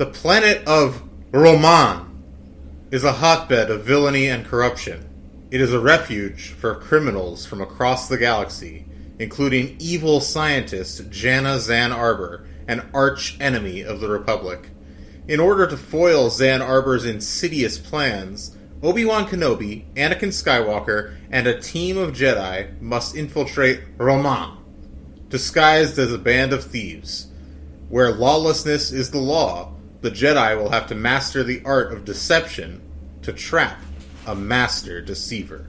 The planet of Roman is a hotbed of villainy and corruption. It is a refuge for criminals from across the galaxy, including evil scientist Jana Zan Arbor, an arch-enemy of the Republic. In order to foil Zan Arbor's insidious plans, Obi-Wan Kenobi, Anakin Skywalker, and a team of Jedi must infiltrate Roman, disguised as a band of thieves. Where lawlessness is the law, the Jedi will have to master the art of deception to trap a master deceiver.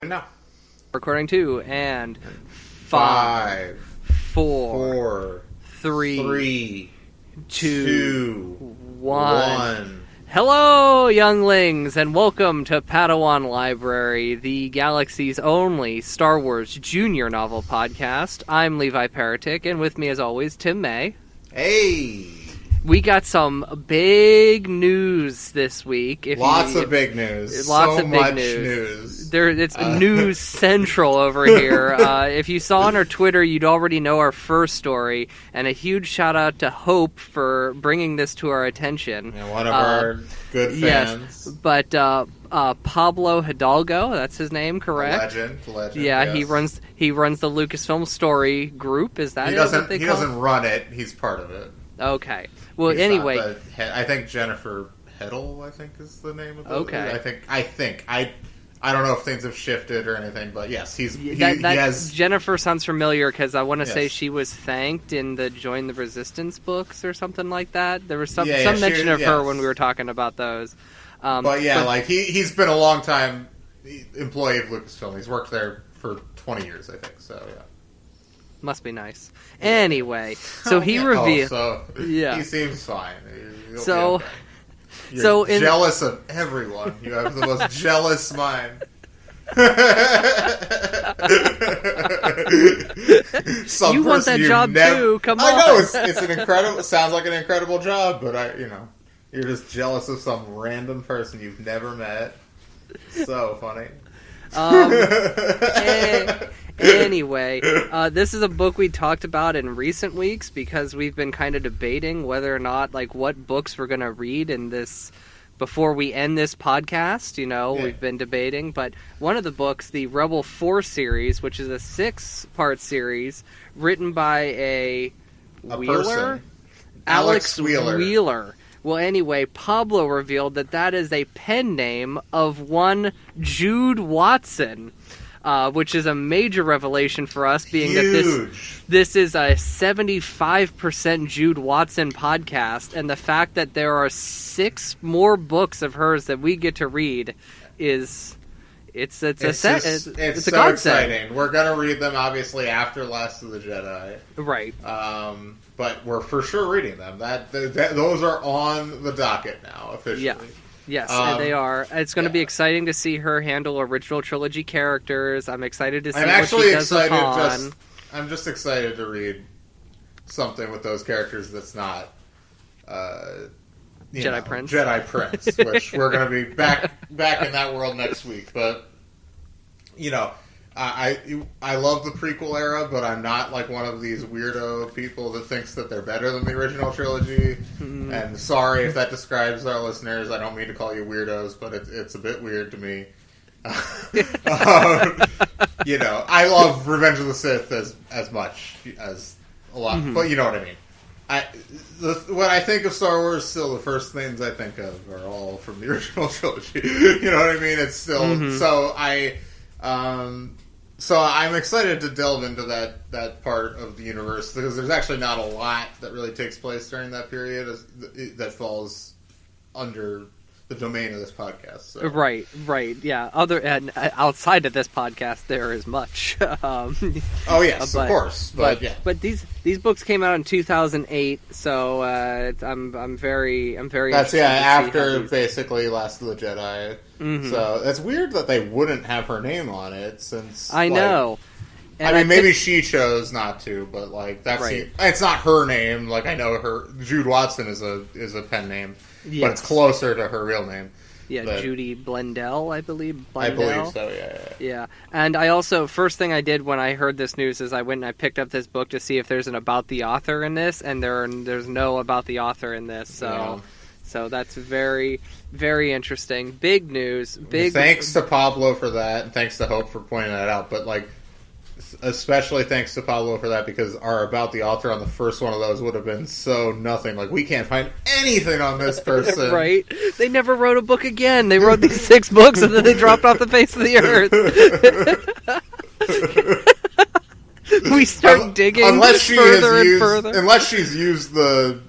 No. Recording 2 and 5, 4, 3, 2, 1. Hello, younglings, and welcome to Padawan Library, the galaxy's only Star Wars junior novel podcast. I'm Levi Paratic, and with me, as always, Tim May. Hey! We got some big news this week. Lots of big news. Lots so of big much news. It's news central over here. If you saw on our Twitter, you'd already know our first story. And a huge shout out to Hope for bringing this to our attention. Yeah, one of our good fans. Yes, but Pablo Hidalgo, that's his name, correct? Legend. Yeah, yes. he runs the Lucasfilm Story Group. Is that he doesn't run it. He's part of it. Okay. Well, He's anyway, I think Jennifer Heddle, I think is the name of it. Okay. I think I don't know if things have shifted or anything, but yes, he has. Jennifer sounds familiar because I want to say Yes. she was thanked in the Join the Resistance books or something like that. There was some Yeah, mention of her yes. when we were talking about those. But he's been a long time employee of Lucasfilm. He's worked there for 20 years, I think. So yeah. Must be nice. Anyway, so he revealed. He seems fine. He'll So, be okay. You're so jealous of everyone. You have the most jealous mind. You want that job too? Come on. I know it's an incredible. It sounds like an incredible job, but you're just jealous of some random person you've never met. So funny. Anyway, this is a book we talked about in recent weeks because we've been kind of debating whether or not, what books we're going to read in this before we end this podcast. We've been debating, but one of the books, the Rebel 4 series, which is a 6-part series written by a Wheeler? Person. Alex Wheeler. Well, anyway, Pablo revealed that is a pen name of one Jude Watson. Which is a major revelation for us, being that this is a 75% Jude Watson podcast, and the fact that there are 6 more books of hers that we get to read is it's a so godsend. exciting. We're gonna read them obviously after Last of the Jedi, right? But we're for sure reading them. Those are on the docket now officially. Yeah. Yes, they are. It's going to be exciting to see her handle original trilogy characters. I'm excited to see what she does with Han. I'm just excited to read something with those characters that's not Jedi Prince. Jedi Prince, which we're going to be back in that world next week. But I love the prequel era, but I'm not like one of these weirdo people that thinks that they're better than the original trilogy. Mm-hmm. And sorry if that describes our listeners. I don't mean to call you weirdos, but it's a bit weird to me. I love Revenge of the Sith as much as a lot, but you know what I mean. When I think of Star Wars, still the first things I think of are all from the original trilogy. You know what I mean? It's still so I'm excited to delve into that part of the universe because there's actually not a lot that really takes place during that period that falls under the domain of this podcast. So. Right, yeah. Outside of this podcast, there is much. Oh yes, of course, but yeah. But these books came out in 2008, so I'm very That's after basically Last of the Jedi. Mm-hmm. So it's weird that they wouldn't have her name on it since I know. And I mean, maybe she chose not to, but like it's not her name. Like I know her Jude Watson is a pen name. Yes. But it's closer to her real name. Yeah, Judy Blendell, I believe. I believe so, yeah. And I also, first thing I did when I heard this news is I went and I picked up this book to see if there's an about the author in this, and there's no about the author in this. So that's very, very interesting. Big news. Thanks to Pablo for that, and thanks to Hope for pointing that out. But like, especially thanks to Pablo for that, because our about the author on the first one of those would have been so nothing. Like, we can't find anything on this person. Right? They never wrote a book again. They wrote these 6 books and then they dropped off the face of the earth. We start digging further and further. Unless she's used the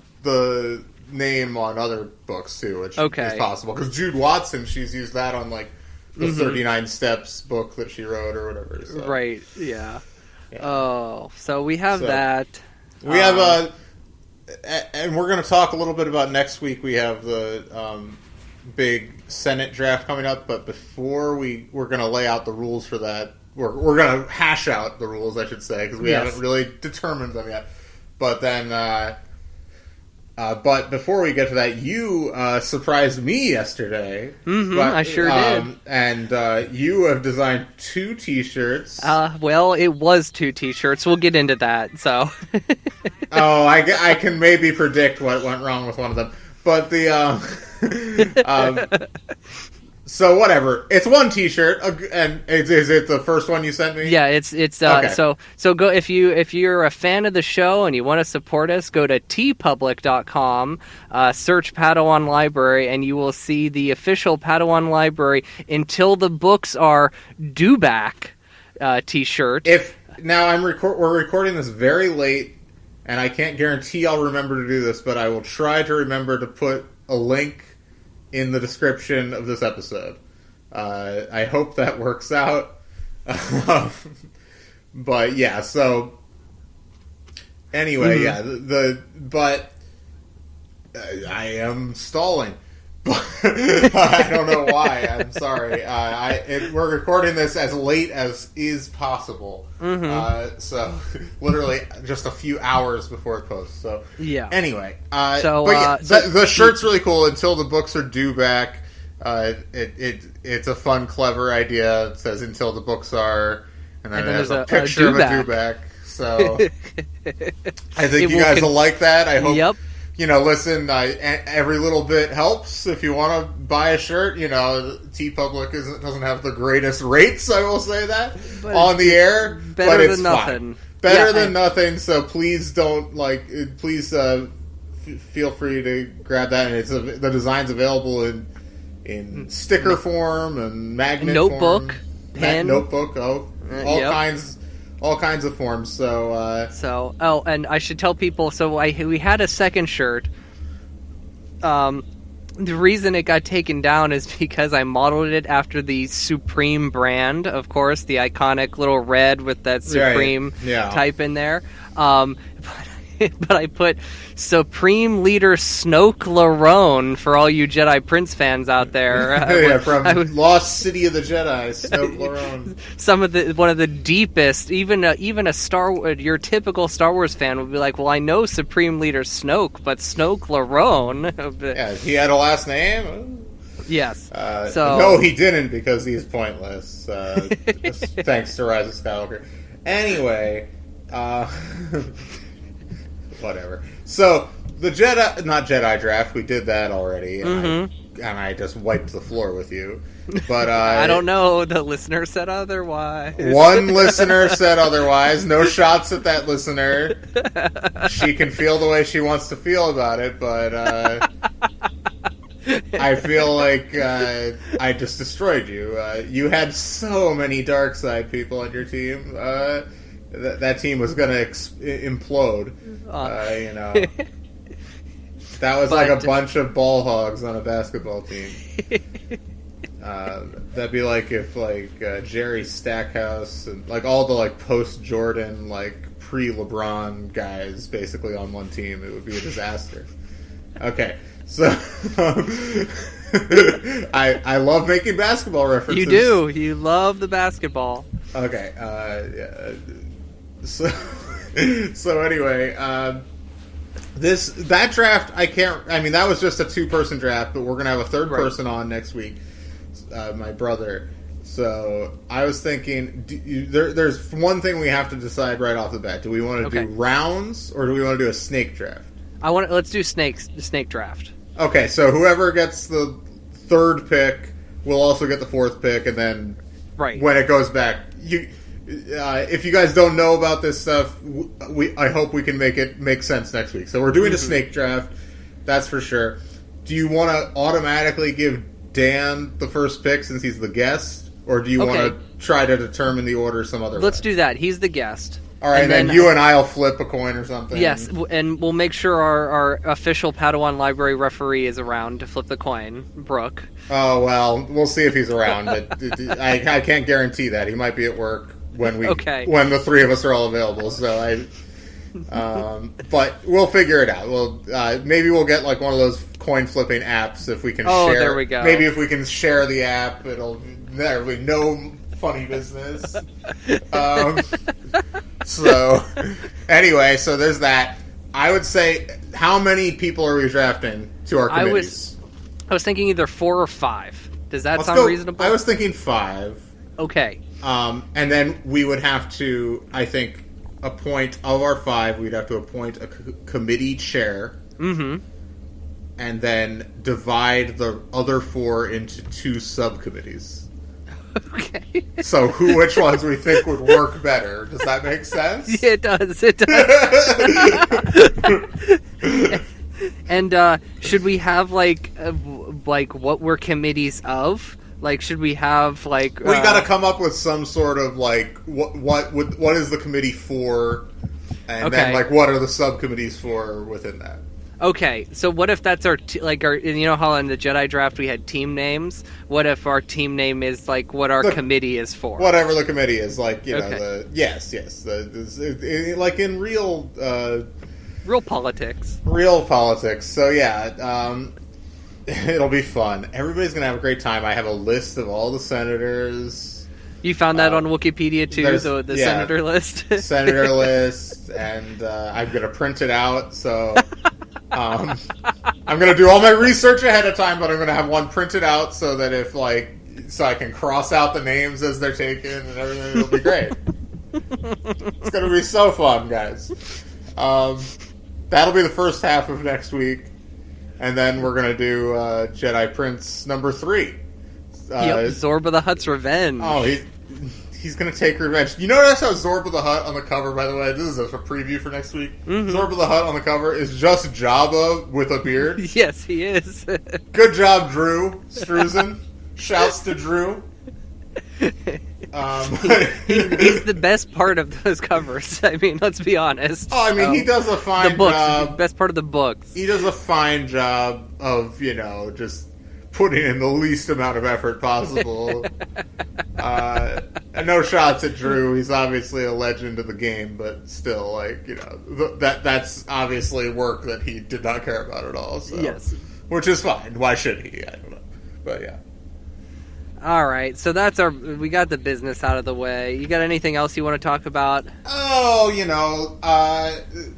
name on other books too, which is possible. Because Jude Watson, she's used that on like the 39 Steps book that she wrote or whatever. So. Right, yeah. Oh, so we have that. We have and we're going to talk a little bit about next week. We have the big Senate draft coming up, but before we're going to lay out the rules for that. We're going to hash out the rules, I should say, because we haven't really determined them yet. But then... but before we get to that, you surprised me yesterday. Mm-hmm, I sure did. And you have designed 2 T-shirts. Well, it was 2 T-shirts. We'll get into that. So. I can maybe predict what went wrong with one of them. But the so whatever. It's 1 T-shirt, and is it the first one you sent me? Yeah, it's okay. So go if you're a fan of the show and you want to support us, go to tpublic.com, search Padawan Library, and you will see the official Padawan Library Until the Books Are DEWBACK T-shirt. We're recording this very late, and I can't guarantee I'll remember to do this, but I will try to remember to put a link in the description of this episode. I hope that works out. But yeah, so anyway, but I am stalling. I don't know why. I'm sorry. We're recording this as late as is possible. Mm-hmm. So literally just a few hours before it posts. So yeah. Anyway, the shirt's really cool. Until the Books Are DEWBACK. It's a fun, clever idea. It says "Until the Books Are," and then there's a picture of a DEWBACK. So I think you guys will like that. I hope. Yep. Listen, every little bit helps. If you want to buy a shirt, TeePublic doesn't have the greatest rates, I will say that, on the air. But it's nothing. Better than nothing, so please don't, feel free to grab that. And the design's available in sticker form and magnet notebook, form. pen. Notebook, all kinds of forms. So and I should tell people. So we had a second shirt. The reason it got taken down is because I modeled it after the Supreme brand, of course, the iconic little red with that Supreme type in there. But I put Supreme Leader Snoke Larone for all you Jedi Prince fans out there. From Lost City of the Jedi, Snoke Larone. One of the deepest, even your typical Star Wars fan would be like, well, I know Supreme Leader Snoke, but Snoke Larone. Yeah, he had a last name. Yes. No, he didn't, because he's pointless. Thanks to Rise of Skywalker. Anyway. Whatever. So the Jedi draft, we did that already. And I just wiped the floor with you. But I don't know. The listener said otherwise. One listener said otherwise. No shots at that listener. She can feel the way she wants to feel about it, but I feel like I just destroyed you. You had so many dark side people on your team. That team was going to implode. You know, that was like a bunch of ball hogs on a basketball team. That'd be like if Jerry Stackhouse and like all the like post Jordan like pre LeBron guys basically on one team. It would be a disaster. Okay, so I love making basketball references. You do. You love the basketball. Okay. Yeah. So anyway, that draft that was just a 2-person draft, but we're gonna have a third person on next week. My brother. So I was thinking, there's one thing we have to decide right off the bat. Do we want to do rounds or do we want to do a snake draft? Let's do snake draft. Okay, so whoever gets the third pick will also get the fourth pick, and then when it goes back, if you guys don't know about this stuff, I hope we can make it make sense next week. So we're doing a snake draft, that's for sure. Do you want to automatically give Dan the first pick since he's the guest, or do you want to try to determine the order some other way? Let's do that. He's the guest. All right, and then you and I'll flip a coin or something. Yes, and we'll make sure our official Padawan library referee is around to flip the coin, Brooke. Oh, well, we'll see if he's around, but I can't guarantee that. He might be at work when when the three of us are all available, so but we'll figure it out. Maybe we'll get like one of those coin flipping apps if we can share. Oh, there we go. Maybe if we can share the app, there'll be no funny business. So anyway, so there's that. I would say, how many people are we drafting to our committees? I was thinking either 4 or 5. Does that sound reasonable? I was thinking 5. Okay. And then we would have to, I think, appoint, of our 5, we'd have to appoint a committee chair. Mm-hmm. And then divide the other 4 into 2 subcommittees. Okay. So which ones we think would work better? Does that make sense? Yeah, it does. It does. And should we have like what we're committees of? Like, should we have like? We got to come up with some sort of like what is the committee for, and then like what are the subcommittees for within that? Okay, so what if that's our you know how in the Jedi Draft we had team names? What if our team name is like what our committee is for? Whatever the committee is, like you know, yes, like in real politics. Real politics. So yeah, it'll be fun. Everybody's gonna have a great time. I have a list of all the senators. You found that on Wikipedia too, the senator list. Senator list, and I'm gonna print it out. So. I'm going to do all my research ahead of time, but I'm going to have one printed out so that so I can cross out the names as they're taken and everything. It'll be great. It's going to be so fun, guys. That'll be the first half of next week, and then we're going to do Jedi Prince number 3. Zorba the Hutt's Revenge. Oh, he's going to take revenge. You notice how Zorba the Hutt on the cover, by the way, this is a preview for next week. Mm-hmm. Zorba the Hutt on the cover is just Jabba with a beard. Yes, he is. Good job, Drew Struzan. Shouts to Drew. He's the best part of those covers. I mean, let's be honest. Oh, I mean, he does a fine job. The best part of the books. He does a fine job of, just putting in the least amount of effort possible. And no shots at Drew. He's obviously a legend of the game, but still, that's obviously work that he did not care about at all. So. Yes. Which is fine. Why should he? I don't know. But yeah. All right, so we got the business out of the way. You got anything else you want to talk about? Oh,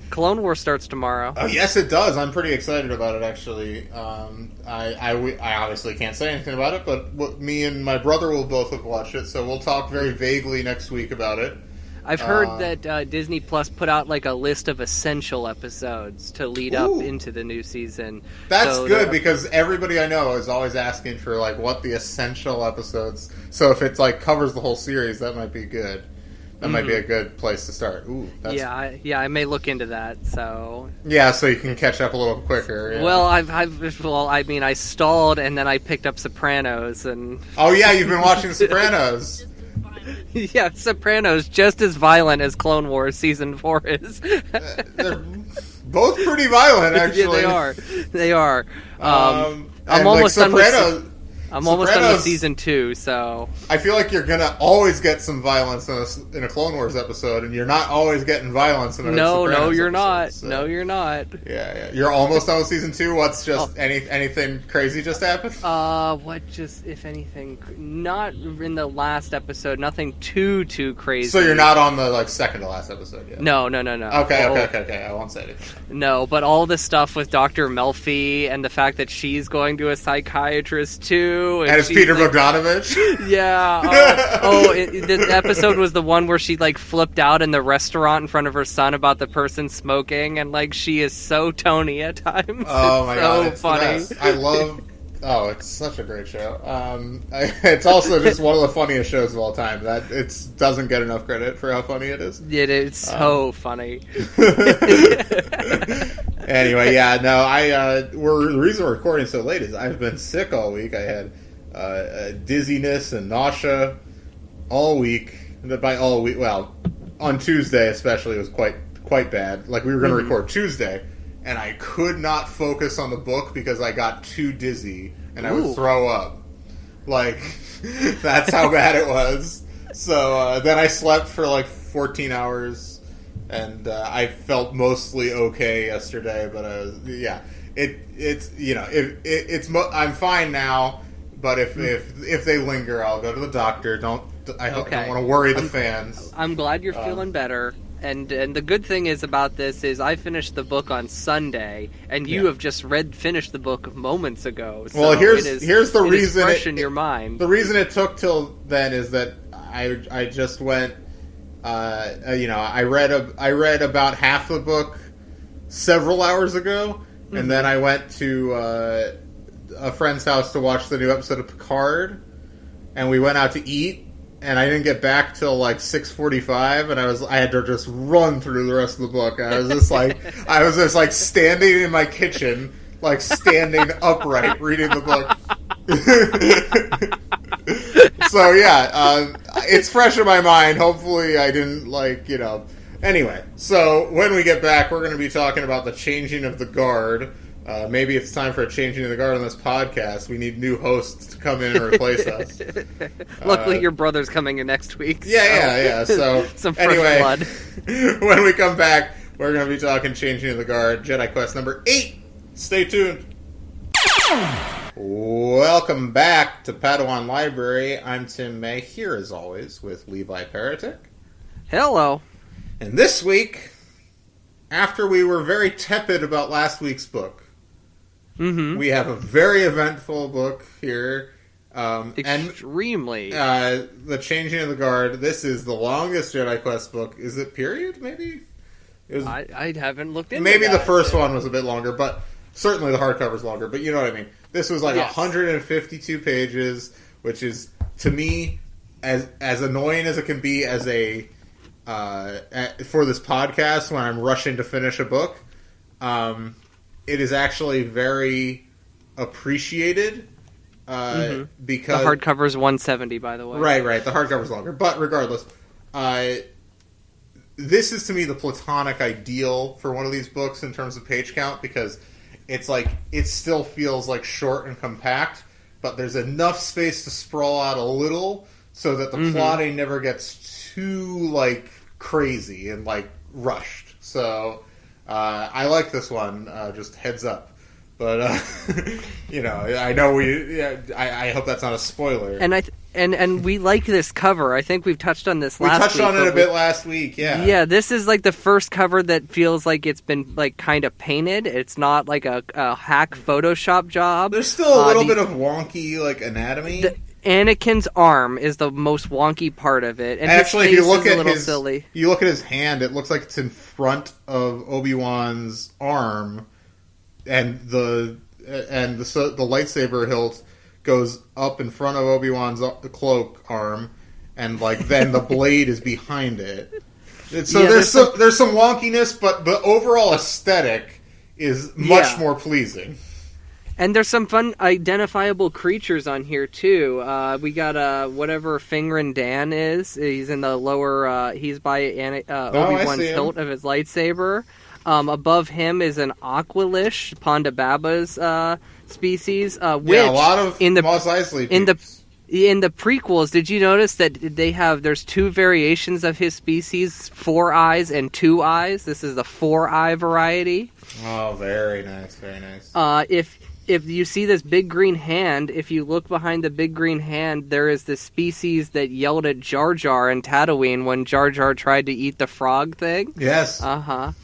Clone Wars starts tomorrow. Oh, yes, it does. I'm pretty excited about it, actually. I obviously can't say anything about it, but me and my brother will both have watched it, so we'll talk very vaguely next week about it. I've heard that Disney Plus put out like a list of essential episodes to lead up into the new season. That's good because everybody I know is always asking for like what the essential episodes. So if it's like covers the whole series, that might be good. That might be a good place to start. Ooh, I may look into that. So so you can catch up a little quicker. Yeah. Well, I stalled and then I picked up Sopranos and. Oh yeah, you've been watching Sopranos. Yeah, Sopranos just as violent as Clone Wars season 4 is. They're both pretty violent, actually. Yeah, they are. I'm and almost like done. I'm almost done with season 2, so... I feel like you're gonna always get some violence in a Clone Wars episode, and you're not always getting violence in a Sopranos you're episode, not. So. No, you're not. Yeah. You're almost done with season 2? What's just... anything crazy just happened? If anything... Not in the last episode, nothing too crazy. So you're not on the, like, second to last episode yet? No. Okay, I won't say anything. No, but all the stuff with Dr. Melfi, and the fact that she's going to a psychiatrist, too, and it's Peter Bogdanovich. Yeah. The episode was the one where she like flipped out in the restaurant in front of her son about the person smoking, and like she is so Tony at times. Oh my god, it's funny. I love. Oh, it's such a great show. It's also just one of the funniest shows of all time. That it doesn't get enough credit for how funny it is. It is so funny. Anyway, the reason we're recording so late is I've been sick all week. I had dizziness and nausea all week. By all week, well, on Tuesday especially, it was quite bad. Like we were going to record Tuesday, and I could not focus on the book because I got too dizzy and I would throw up. Like that's how bad it was. So then I slept for like 14 hours. And I felt mostly okay yesterday, but I'm fine now. But if they linger, I'll go to the doctor. Don't want to worry the fans. I'm glad you're feeling better. And the good thing is about this is I finished the book on Sunday, and you have just finished the book moments ago. So well, here's the reason fresh in your mind. The reason it took till then is that I just went. I read about half the book several hours ago, and then I went to a friend's house to watch the new episode of Picard, and we went out to eat, and I didn't get back till like 6:45, and I had to just run through the rest of the book. I was just like standing in my kitchen, like standing upright, reading the book. So it's fresh in my mind. Hopefully I didn't Anyway, so when we get back, we're going to be talking about the changing of the guard. Maybe it's time for a changing of the guard on this podcast. We need new hosts to come in and replace us. Luckily, your brother's coming in next week. Yeah. So some fresh blood. When we come back, we're going to be talking changing of the guard, Jedi Quest number 8. Stay tuned. Welcome back to Padawan Library. I'm Tim May, here as always with Levi Paratic. Hello. And this week, after we were very tepid about last week's book, we have a very eventful book here. Extremely. The Changing of the Guard. This is the longest Jedi Quest book. Is it period, maybe? I haven't looked into maybe that. The first one was a bit longer, but certainly the hardcover's longer. But you know what I mean. This was like 152 pages, which is, to me, as annoying as it can be as a for this podcast when I'm rushing to finish a book. It is actually very appreciated because the hardcover's 170, by the way. Right. The hardcover's longer, but regardless, this is to me the platonic ideal for one of these books in terms of page count because. It's like, it still feels like short and compact, but there's enough space to sprawl out a little so that the plotting never gets too, crazy and, rushed. So, I like this one, just heads up. But, I know I hope that's not a spoiler. And we like this cover. I think we've touched on this last week. We touched on it a bit last week, yeah. Yeah, this is the first cover that feels like it's been kind of painted. It's not like a hack Photoshop job. There's still a little bit of wonky anatomy. Anakin's arm is the most wonky part of it, and actually, his face if you look is at a little his, silly. you look at his hand, it looks like it's in front of Obi-Wan's arm, and the lightsaber hilt goes up in front of Obi-Wan's cloak arm, and then the blade is behind it. So there's some wonkiness, but the overall aesthetic is much more pleasing. And there's some fun identifiable creatures on here too. We got whatever Fingrin Dan is. He's in the lower. He's by Obi-Wan's hilt of his lightsaber. Above him is an Aqualish, Ponda Baba's species. Which a lot of Mos Eisley in the prequels, did you notice that there's two variations of his species, 4 eyes and 2 eyes? This is the 4-eye variety. Oh, very nice, very nice. If you see this big green hand, if you look behind the big green hand, there is this species that yelled at Jar Jar in Tatooine when Jar Jar tried to eat the frog thing. Yes. And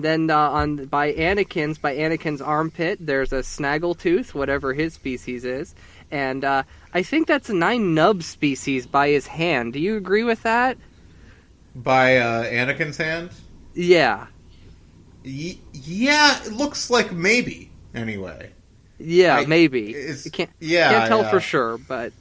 then by Anakin's armpit, there's a snaggletooth, whatever his species is. And I think that's a 9 nub species by his hand. Do you agree with that? By Anakin's hand? Yeah. Yeah, it looks like maybe, anyway. Yeah, maybe. You can't tell for sure, but...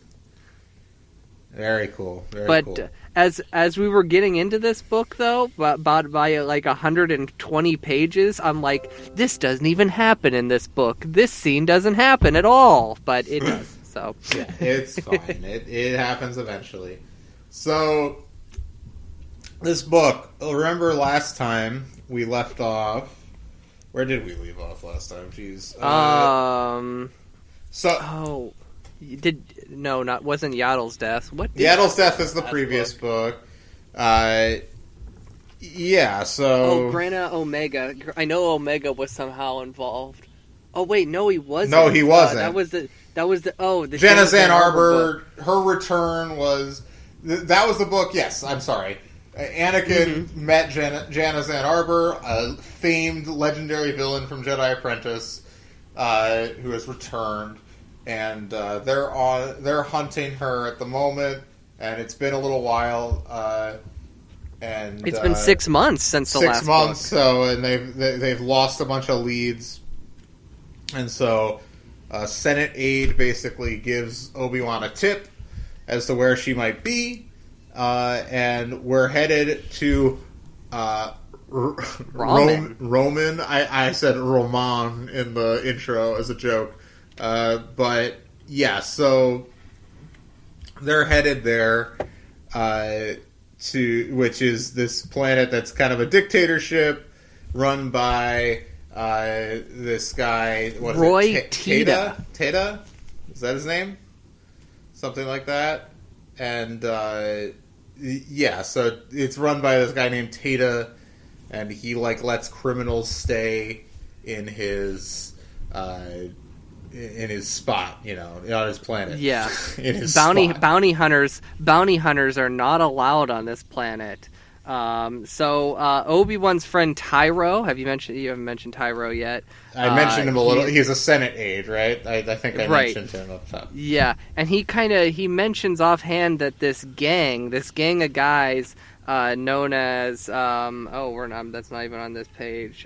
Very cool. Very cool. As we were getting into this book, though, by 120 pages, I'm like, this doesn't even happen in this book. This scene doesn't happen at all, but it does. So yeah, it's fine. It happens eventually. So this book. Remember last time we left off? Where did we leave off last time? Jeez. Wasn't Yaddle's death. Yaddle's death is the previous book. Yeah, so... Oh, Grana Omega. I know Omega was somehow involved. Oh, wait, no, he wasn't. No, he wasn't. The Janazan Arbor, her return was... That was the book, yes, I'm sorry. Anakin met Janazan Arbor, a famed legendary villain from Jedi Apprentice, who has returned. And they're hunting her at the moment, and it's been a little while. And it's been 6 months since the last 6 months. book. So, and they've lost a bunch of leads, and so Senate aide basically gives Obi-Wan a tip as to where she might be, and we're headed to Roman. I said Roman in the intro as a joke. But yeah, so they're headed there which is this planet that's kind of a dictatorship run by this guy. Roy Teta. Teta? Is that his name? Something like that. And yeah, so it's run by this guy named Teta, and he lets criminals stay in his spot, on his planet. Yeah. In his bounty hunters are not allowed on this planet. So Obi-Wan's friend Tyro, you haven't mentioned Tyro yet. I mentioned him a little. He's a Senate aide, right? I think I mentioned him up top. Yeah, and he mentions offhand that this gang of guys known as that's not even on this page.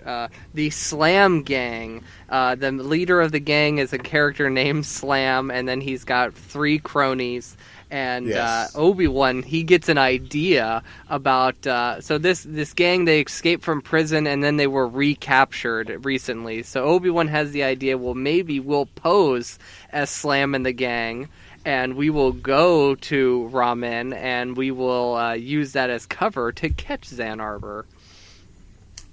The Slam Gang. The leader of the gang is a character named Slam, and then he's got 3 cronies. And yes. Obi-Wan, he gets an idea about so this gang, they escaped from prison and then they were recaptured recently. So Obi-Wan has the idea, well, maybe we'll pose as Slam and the gang, and we will go to Ramen, and we will use that as cover to catch Zan Arbor.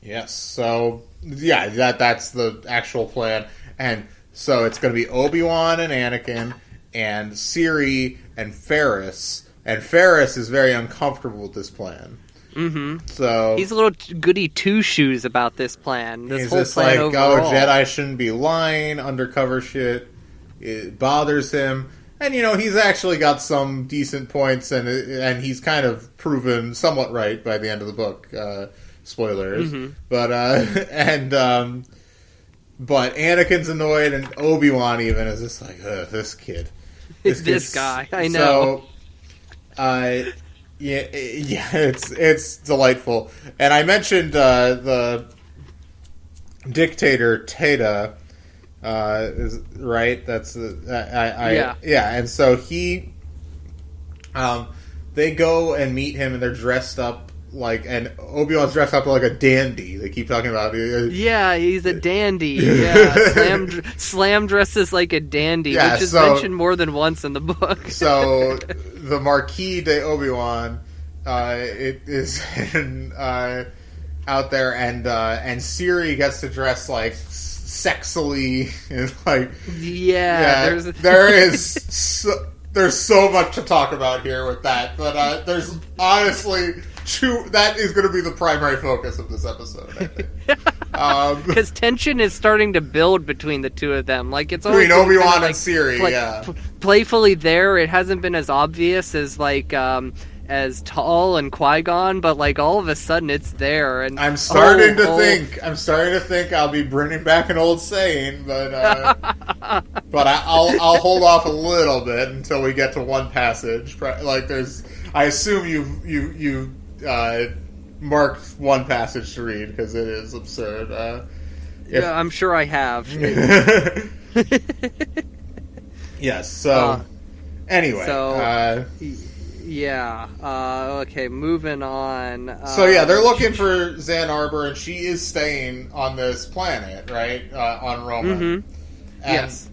Yes, so, yeah, that's the actual plan. And so it's going to be Obi-Wan and Anakin, and Siri and Ferris. And Ferris is very uncomfortable with this plan. Mm-hmm. So he's a little goody two-shoes about this plan. This whole plan overall. Jedi shouldn't be lying, undercover shit. It bothers him. And, he's actually got some decent points, and he's kind of proven somewhat right by the end of the book. Spoilers. Mm-hmm. But Anakin's annoyed, and Obi-Wan even is just like, this kid. This guy, I know. So, yeah, it's delightful. And I mentioned the dictator Tata, is right. That's yeah. And so they go and meet him, and they're dressed up and Obi-Wan's dressed up like a dandy. They keep talking about it. Yeah, he's a dandy. Yeah, Slam dresses like a dandy, which is mentioned more than once in the book. So the Marquis de Obi-Wan, it is out there, and Siri gets to dress sexily, and there's so much to talk about here with that, but there's honestly that is going to be the primary focus of this episode, I think. Because tension is starting to build between the two of them. It's between Obi-Wan and Siri, playfully there. It hasn't been as obvious as as Tall and Qui-Gon, but all of a sudden it's there. And I'm starting to think I'll be bringing back an old saying, but but I'll hold off a little bit until we get to one passage. I assume you marked one passage to read because it is absurd. Yeah, I'm sure I have. Yes. So anyway. Okay, moving on. They're looking for Xan Arbor, and she is staying on this planet, right? On Roma. Mm-hmm. Yes.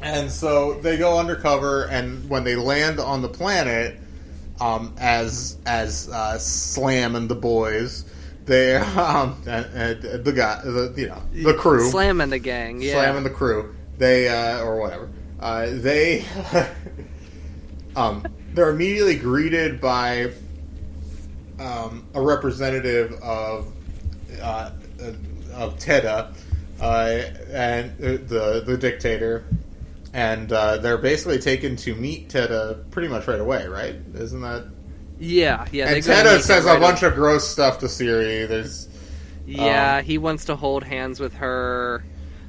And so they go undercover, and when they land on the planet, as Slam and the boys, they the crew, Slam and the gang, Slam and the crew, they or whatever, they they're immediately greeted by a representative of Teta and the dictator. And they're basically taken to meet Teta pretty much right away, right? Isn't that? Yeah. And Teta says a bunch of gross stuff to Siri. He wants to hold hands with her.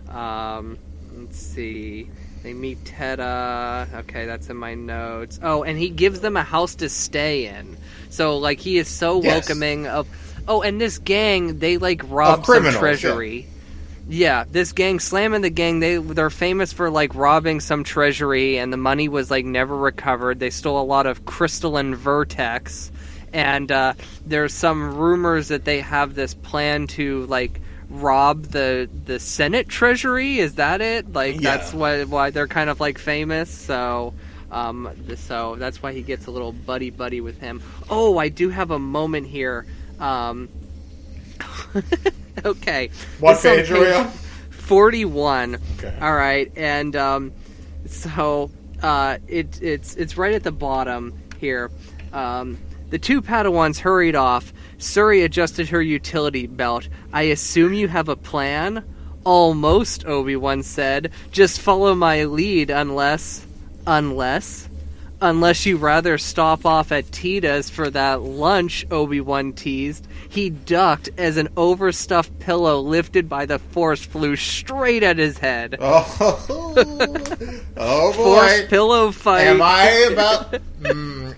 Let's see. They meet Teta. Okay, that's in my notes. Oh, and he gives them a house to stay in. So, he is so welcoming of... Oh, and this gang, they, rob some treasury. Yeah, this gang, Slam and the gang, they're famous for, robbing some treasury, and the money was, never recovered. They stole a lot of crystalline vertex, and there's some rumors that they have this plan to, rob the Senate treasury. Is that it? That's why they're kind of, famous, so that's why he gets a little buddy with him. Oh, I do have a moment here. Okay. What page are we on? 41. Okay. All right, and it's right at the bottom here. The two Padawans hurried off. Suri adjusted her utility belt. I assume you have a plan? Almost, Obi-Wan said. Just follow my lead unless you rather stop off at Tita's for that lunch, Obi-Wan teased. He ducked as an overstuffed pillow lifted by the Force flew straight at his head. Oh boy. Force pillow fight. Am I about...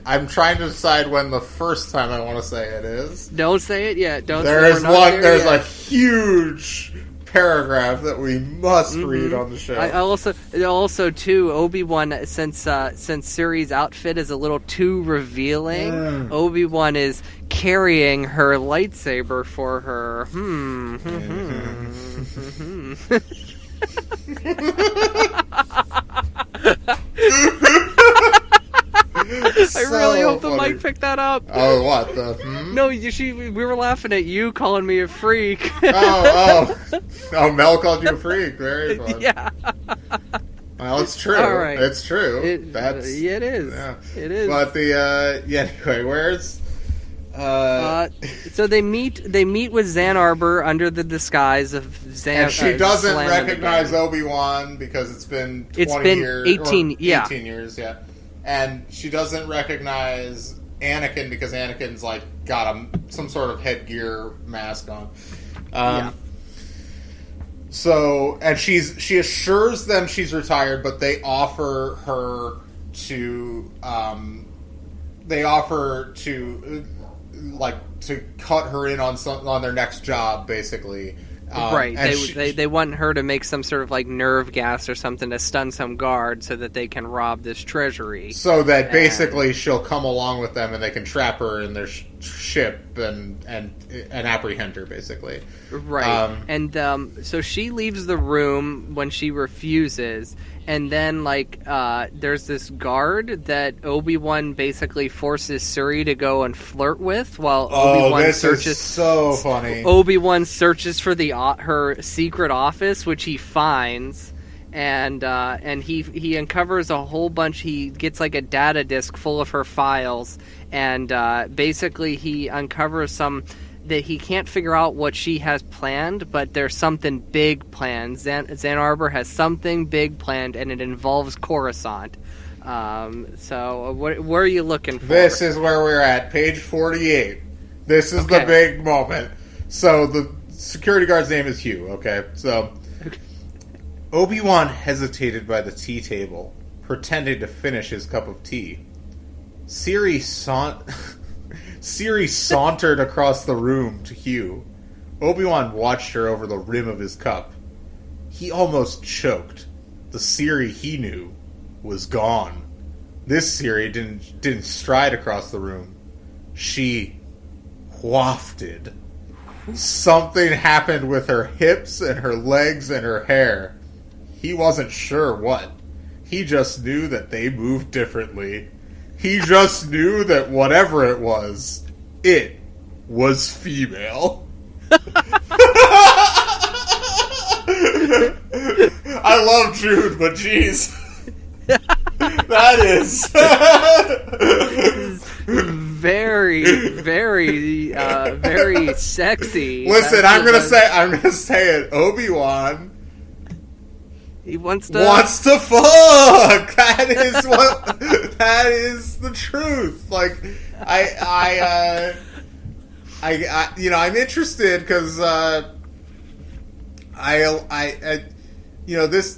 I'm trying to decide when the first time I want to say it is. Don't say it yet. There's a huge paragraph that we must read on the show. I also too, Obi-Wan, since Suri's outfit is a little too revealing, Obi-Wan is carrying her lightsaber for her. I really hope the mic picked that up. Oh, what? No, we were laughing at you calling me a freak. Oh, Mel called you a freak. Very fun. Yeah. Well, it's true. All right. It's true. It is. Yeah. It is. But anyway, where's... So they meet with Xan Arbor under the disguise of Xan. And she doesn't recognize Obi-Wan because it's been 20 years. 18 years, yeah. And she doesn't recognize Anakin because Anakin's got some sort of headgear mask on. So, and she assures them she's retired, but they offer her to, to cut her in on their next job, basically. Right. They want her to make some sort of like nerve gas or something to stun some guard so that they can rob this treasury. So that basically she'll come along with them and they can trap her in their ship and apprehend her, basically. Right. So she leaves the room when she refuses. And then, there's this guard that Obi-Wan basically forces Suri to go and flirt with while Obi-Wan searches. Is so funny. Obi-Wan searches for her secret office, which he finds, and he uncovers a whole bunch. He gets like a data disk full of her files, and basically he uncovers some that he can't figure out what she has planned, but there's something big planned. Zan Arbor has something big planned, and it involves Coruscant. So where are you looking for? This is where we're at, page 48. This is the big moment. So the security guard's name is Hugh, okay? So Obi-Wan hesitated by the tea table, pretending to finish his cup of tea. Siri sauntered across the room to Hugh. Obi-Wan watched her over the rim of his cup. He almost choked. The Siri he knew was gone. This Siri didn't stride across the room. She wafted. Something happened with her hips and her legs and her hair. He wasn't sure what. He just knew that they moved differently. He just knew that whatever it was female. I love Jude, but jeez. That is very, very, very sexy. Listen, I'm gonna say it. Obi-Wan. He wants to fuck. That is the truth. Like, I'm interested because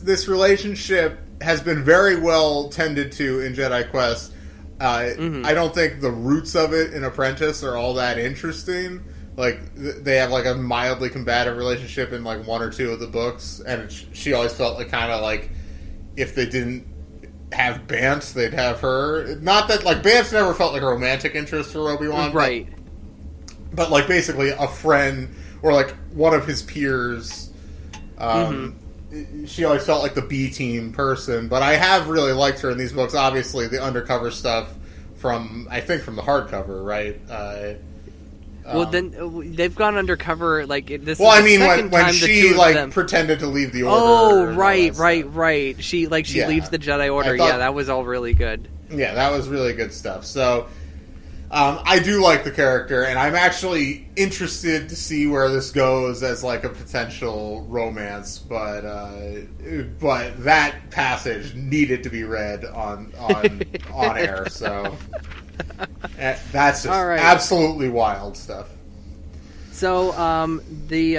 this relationship has been very well tended to in Jedi Quest. I don't think the roots of it in Apprentice are all that interesting. Like, they have like a mildly combative relationship in like one or two of the books, and she always felt like kind of like if they didn't have Bance, they'd have her. Not that like Bance never felt like a romantic interest for Obi-Wan, right? But like basically a friend or like one of his peers. She always felt like the B team person, but I have really liked her in these books. Obviously, the undercover stuff from the hardcover, right? Well, then they've gone undercover. Like this. Well, is I mean, the when she pretended to leave the Order. Oh, right. She leaves the Jedi Order. Yeah, that was all really good. Yeah, that was really good stuff. So, I do like the character, and I'm actually interested to see where this goes as like a potential romance. But that passage needed to be read on air. So. That's just absolutely wild stuff. So, the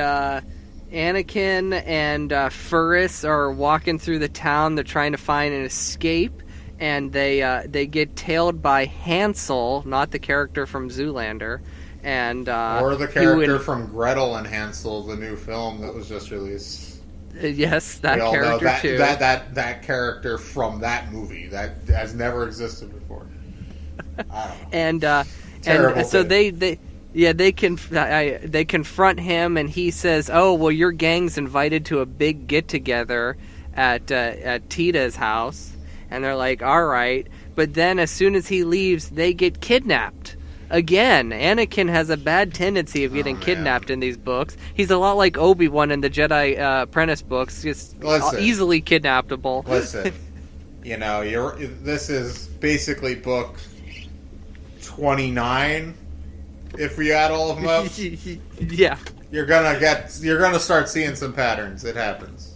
Anakin and Furris are walking through the town. They're trying to find an escape, and they get tailed by Hansel, not the character from Zoolander, and or the character from Gretel and Hansel, the new film that was just released. Yes, that character too. That character from that movie that has never existed before. And so they confront him, and he says, "Oh, well, your gang's invited to a big get together at Tita's house." And they're like, "All right," but then as soon as he leaves, they get kidnapped again. Anakin has a bad tendency of getting kidnapped in these books. He's a lot like Obi-Wan in the Jedi Apprentice books, just easily kidnappable. Listen, this is basically book 29 if we add all of them up. Yeah, you're gonna start seeing some patterns. It happens.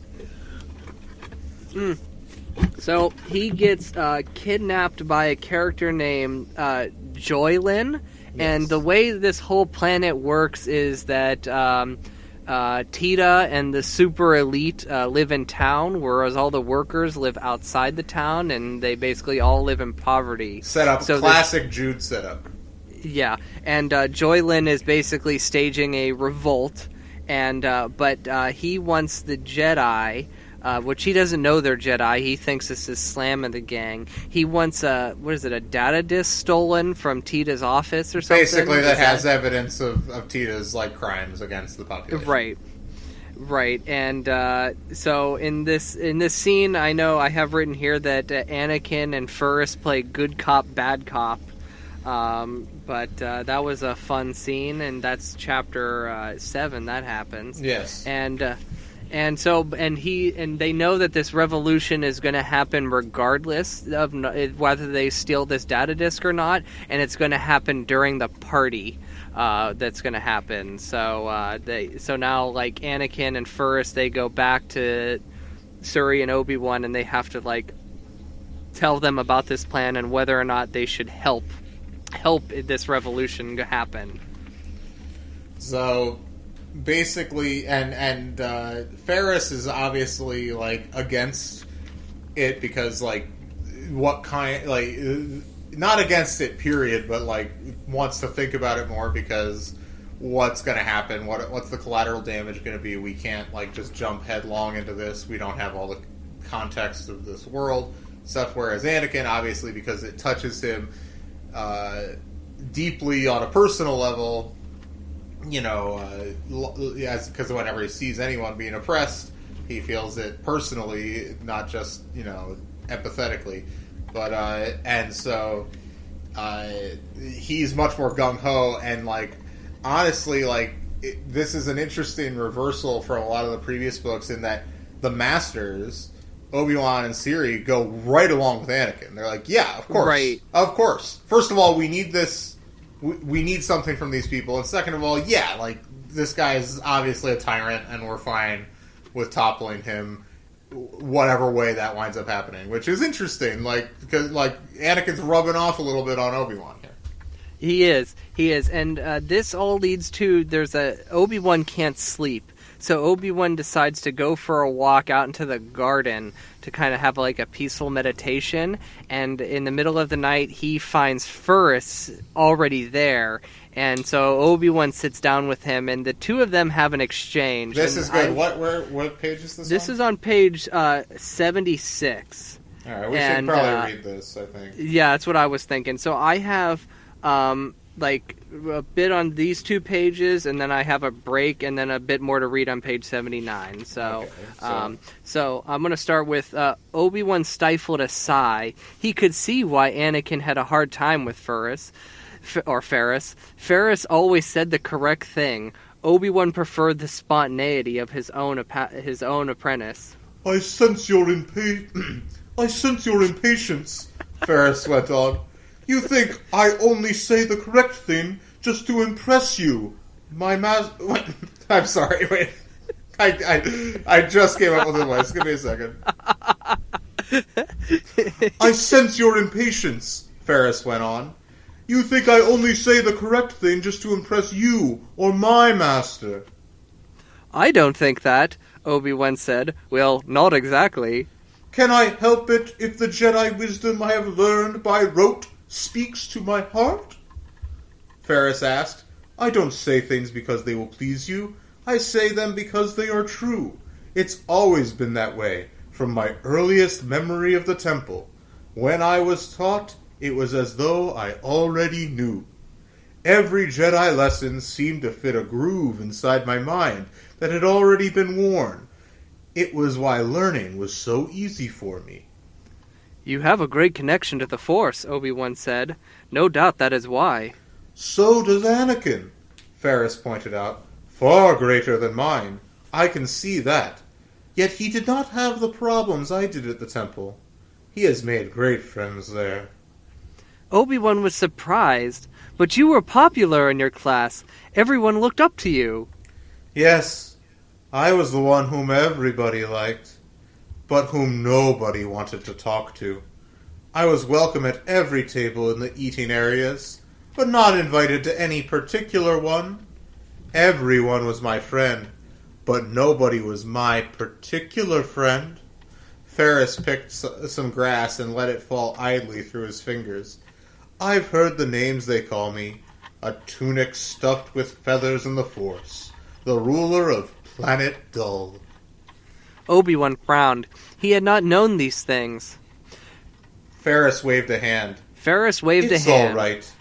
So he gets kidnapped by a character named Joylin, and the way this whole planet works is that Tita and the super elite live in town, whereas all the workers live outside the town, and they basically all live in poverty. Classic Jude setup. Yeah, and Joylin is basically staging a revolt, and but he wants the Jedi, which he doesn't know they're Jedi. He thinks this is Slam and the gang. He wants a data disk stolen from Tita's office or something? Basically, that has evidence of Tita's crimes against the population. Right, and so in this scene, I know I have written here that Anakin and Ferris play good cop, bad cop. But that was a fun scene, and that's chapter 7 that happens. Yes. And they know that this revolution is going to happen regardless of whether they steal this data disk or not, and it's going to happen during the party that's going to happen. So now Anakin and Ferris, they go back to Suri and Obi-Wan, and they have to tell them about this plan and whether or not they should help this revolution happen. So basically, and Ferris is obviously against it because what kind not against it period, but wants to think about it more because what's going to happen, what's the collateral damage going to be. We can't just jump headlong into this. We don't have all the context of this world stuff, whereas Anakin, obviously, because it touches him deeply on a personal level, because whenever he sees anyone being oppressed, he feels it personally, not just empathetically. But and so he's much more gung ho, and honestly, this is an interesting reversal from a lot of the previous books in that the Masters, Obi-Wan and Siri, go right along with Anakin. They're like, yeah, of course. Right. Of course. First of all, we need this. We need something from these people. And second of all, yeah, this guy is obviously a tyrant, and we're fine with toppling him whatever way that winds up happening. Which is interesting, because Anakin's rubbing off a little bit on Obi-Wan here. He is. And this all leads to, Obi-Wan can't sleep. So Obi-Wan decides to go for a walk out into the garden to kind of have a peaceful meditation. And in the middle of the night, he finds Ferris already there. And so Obi-Wan sits down with him, and the two of them have an exchange. This is good. What page is this on? This is on page 76. All right, we should probably read this, I think. Yeah, that's what I was thinking. So I have a bit on these 2 pages, and then I have a break, and then a bit more to read on page 79. So I'm going to start with Obi-Wan stifled a sigh. He could see why Anakin had a hard time with Ferris. Ferris always said the correct thing. Obi-Wan preferred the spontaneity of his own apprentice. I sense your impatience, Ferris went on. You think I only say the correct thing just to impress you, my I'm sorry, wait. I just came up with a voice. Give me a second. I sense your impatience, Ferris went on. You think I only say the correct thing just to impress you or my master. I don't think that, Obi-Wan said. Well, not exactly. Can I help it if the Jedi wisdom I have learned by rote speaks to my heart? Ferris asked. I don't say things because they will please you. I say them because they are true. It's always been that way, from my earliest memory of the temple. When I was taught, it was as though I already knew. Every Jedi lesson seemed to fit a groove inside my mind that had already been worn. It was why learning was so easy for me. You have a great connection to the Force, Obi-Wan said. No doubt that is why. So does Anakin, Ferris pointed out. Far greater than mine. I can see that. Yet he did not have the problems I did at the temple. He has made great friends there. Obi-Wan was surprised. But you were popular in your class. Everyone looked up to you. Yes, I was the one whom everybody liked, but whom nobody wanted to talk to. I was welcome at every table in the eating areas, but not invited to any particular one. Everyone was my friend. but nobody was my particular friend. Ferris picked some grass and let it fall idly through his fingers. I've heard the names they call me. A tunic stuffed with feathers in the Force. The ruler of Planet Dull. Obi-Wan frowned. He had not known these things. Ferris waved a hand. It's all right.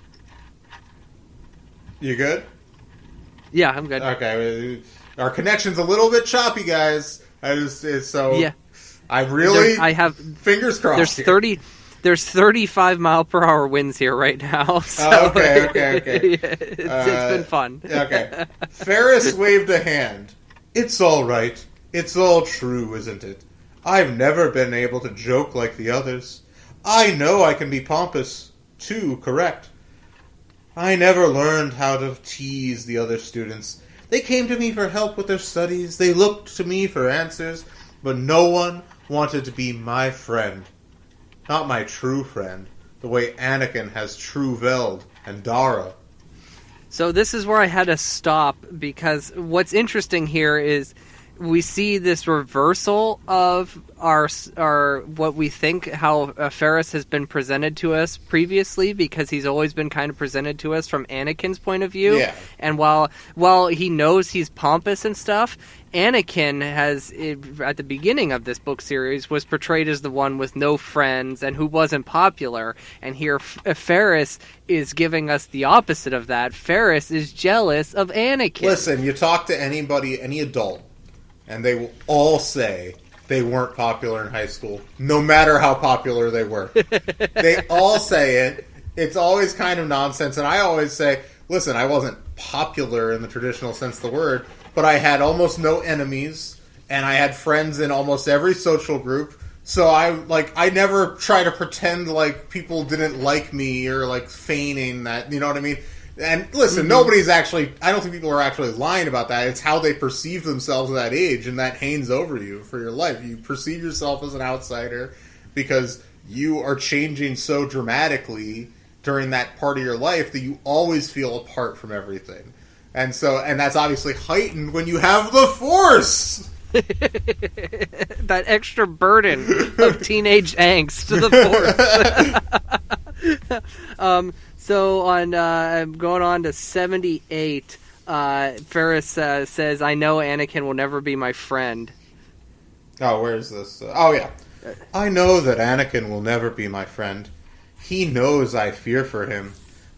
You good? Yeah, I'm good. Okay. Our connection's a little bit choppy, guys. Yeah. I have fingers crossed. There's 35 mile per hour winds here right now. So okay. It's been fun. Okay. Ferris waved a hand. It's all right. It's all true, isn't it? I've never been able to joke like the others. I know I can be pompous, too, correct. I never learned how to tease the other students. They came to me for help with their studies. They looked to me for answers, but no one wanted to be my friend. Not my true friend, the way Anakin has true Veld and Dara. So this is where I had to stop, because what's interesting here is we see this reversal of our what we think, how Ferris has been presented to us previously, because he's always been kind of presented to us from Anakin's point of view. Yeah. And while he knows he's pompous and stuff, Anakin has, at the beginning of this book series, was portrayed as the one with no friends and who wasn't popular. And here Ferris is giving us the opposite of that. Ferris is jealous of Anakin. Listen, you talk to anybody, any adult, and they will all say they weren't popular in high school, no matter how popular they were. They all say it. It's always kind of nonsense. And I always say, listen, I wasn't popular in the traditional sense of the word, but I had almost no enemies, and I had friends in almost every social group. So I never try to pretend like people didn't like me or like feigning that, you know what I mean? And listen, nobody's actually, I don't think people are actually lying about that. It's how they perceive themselves at that age, and that hangs over you for your life. You perceive yourself as an outsider because you are changing so dramatically during that part of your life that you always feel apart from everything. And that's obviously heightened when you have the Force! That extra burden of teenage angst to the Force. So on going on to 78, Ferris says, I know Anakin will never be my friend. Oh, where's this? Oh, yeah. I know that Anakin will never be my friend. He knows I fear for him.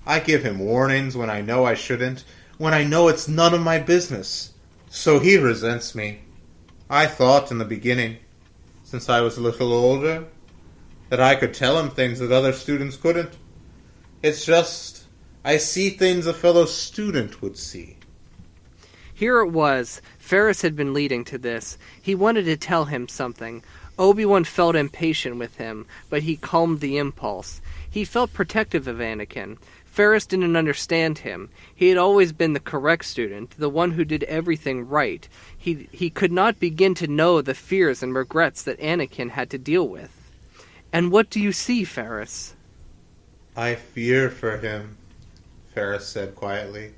I give him warnings when I know I shouldn't, when I know it's none of my business. So he resents me. I thought in the beginning, since I was a little older, that I could tell him things that other students couldn't. It's just, I see things a fellow student would see. Here it was. Ferris had been leading to this. He wanted to tell him something. Obi-Wan felt impatient with him, but he calmed the impulse. He felt protective of Anakin. Ferris didn't understand him. He had always been the correct student, the one who did everything right. He could not begin to know the fears and regrets that Anakin had to deal with. And what do you see, Ferris? I fear for him, Ferris said quietly.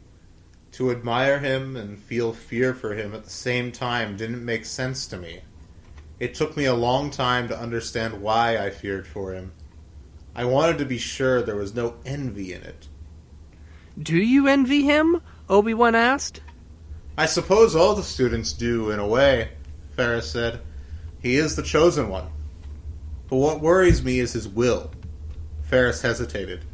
To admire him and feel fear for him at the same time didn't make sense to me. It took me a long time to understand why I feared for him. I wanted to be sure there was no envy in it. Do you envy him? Obi-Wan asked. I suppose all the students do, in a way, Ferris said. He is the chosen one. But what worries me is his will. Ferris hesitated.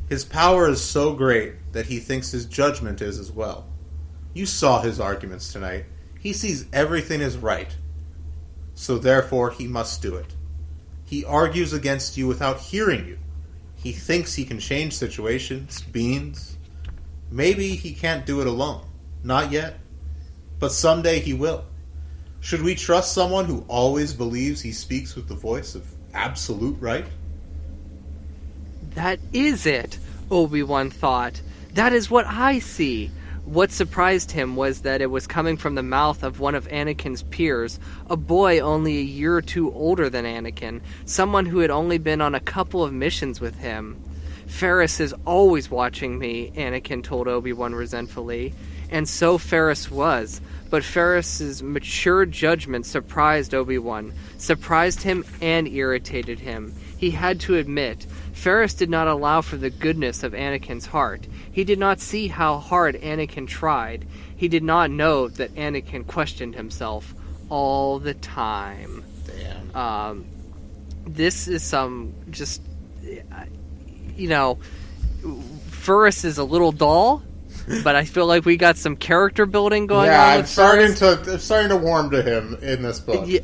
His power is so great that he thinks his judgment is as well. You saw his arguments tonight. He sees everything is right. So therefore he must do it. He argues against you without hearing you. He thinks he can change situations, beings. Maybe he can't do it alone. Not yet. But someday he will. Should we trust someone who always believes he speaks with the voice of absolute right? That is it, Obi-Wan thought. That is what I see. What surprised him was that it was coming from the mouth of one of Anakin's peers, a boy only a year or two older than Anakin, someone who had only been on a couple of missions with him. Ferris is always watching me, Anakin told Obi-Wan resentfully. And so Ferris was. But Ferris's mature judgment surprised Obi-Wan, surprised him and irritated him. He had to admit, Ferris did not allow for the goodness of Anakin's heart. He did not see how hard Anakin tried. He did not know that Anakin questioned himself all the time. Damn. This is some just, Ferris is a little dull, but I feel like we got some character building going on. Yeah, I'm starting to warm to him in this book. Yeah,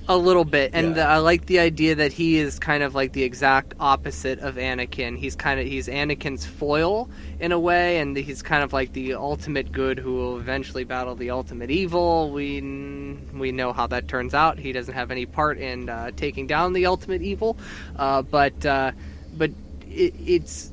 a little bit, and I like the idea that he is kind of like the exact opposite of Anakin. He's Anakin's foil in a way, and he's kind of like the ultimate good who will eventually battle the ultimate evil. We know how that turns out. He doesn't have any part in taking down the ultimate evil, but it's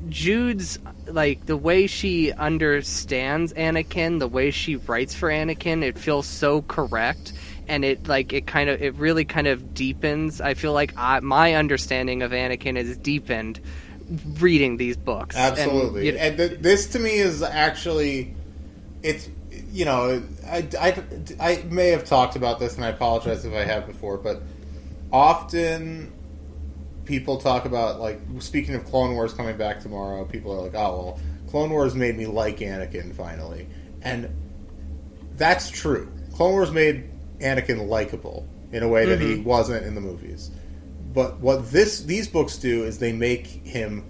Jude's, like, the way she understands Anakin, the way she writes for Anakin, it feels so correct, and it really kind of deepens. I feel like my understanding of Anakin is deepened reading these books. Absolutely. And this to me is actually, it's, I may have talked about this, and I apologize if I have before, but often people talk about, like, speaking of Clone Wars coming back tomorrow, people are like, oh, well, Clone Wars made me like Anakin finally. And that's true. Clone Wars made Anakin likable in a way that he wasn't in the movies. But what these books do is they make him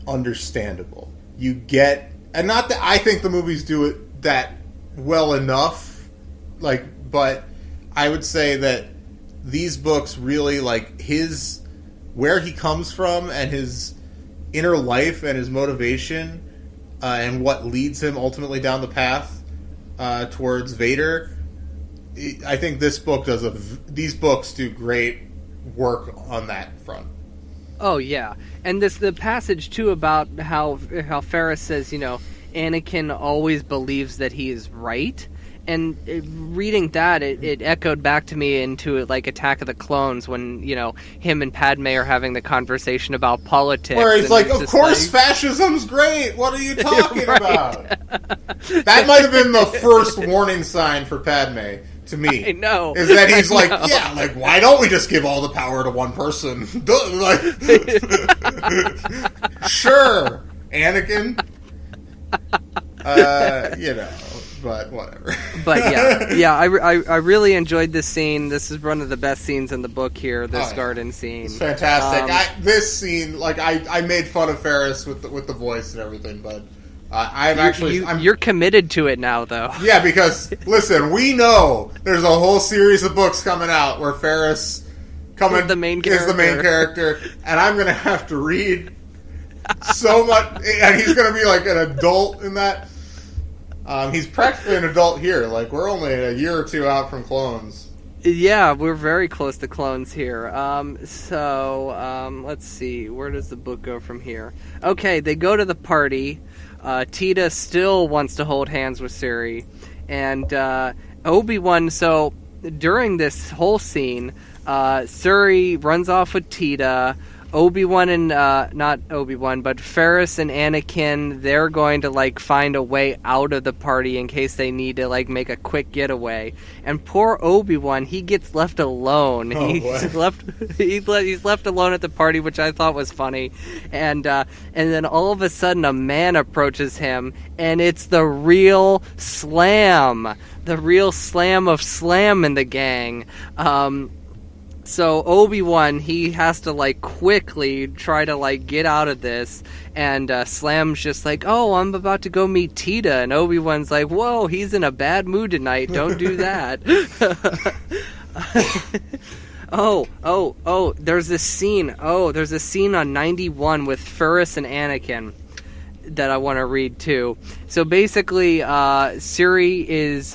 understandable. You get, and not that I think the movies do it that well enough, but I would say that these books really, like, where he comes from and his inner life and his motivation and what leads him ultimately down the path towards Vader. I think these books do great work on that front. Oh yeah, and the passage too about how Ferris says, Anakin always believes that he is right. And reading that, it echoed back to me into, like, Attack of the Clones when, him and Padme are having the conversation about politics. Where he's like, of course fascism's great! What are you talking about? That might have been the first warning sign for Padme, to me. I know. Is that he's like, yeah, like, why don't we just give all the power to one person? Sure, Anakin. But whatever. But I really enjoyed this scene. This is one of the best scenes in the book here. This garden scene, it's fantastic. This scene, like, I made fun of Ferris with the voice and everything, but you're committed to it now, though. Yeah, because listen, we know there's a whole series of books coming out where Ferris is the main character, and I'm gonna have to read so much, and he's gonna be like an adult in that. He's practically an adult here. Like, we're only a year or two out from Clones. Yeah, we're very close to Clones here. Let's see. Where does the book go from here? Okay, they go to the party. Tita still wants to hold hands with Suri. And Obi-Wan, so during this whole scene, Suri runs off with Tita. Obi-Wan and, not Obi-Wan, but Ferris and Anakin, they're going to, like, find a way out of the party in case they need to, like, make a quick getaway. And poor Obi-Wan, he gets left alone. He's left alone at the party, which I thought was funny. And then all of a sudden a man approaches him, and it's the real Slam. The real Slam of Slam in the gang. So Obi-Wan, he has to, like, quickly try to, like, get out of this, and Slam's just like, oh, I'm about to go meet Tita, and Obi-Wan's like, whoa, he's in a bad mood tonight, don't do that. There's this scene on 91 with Ferris and Anakin that I want to read too. So basically, Suri is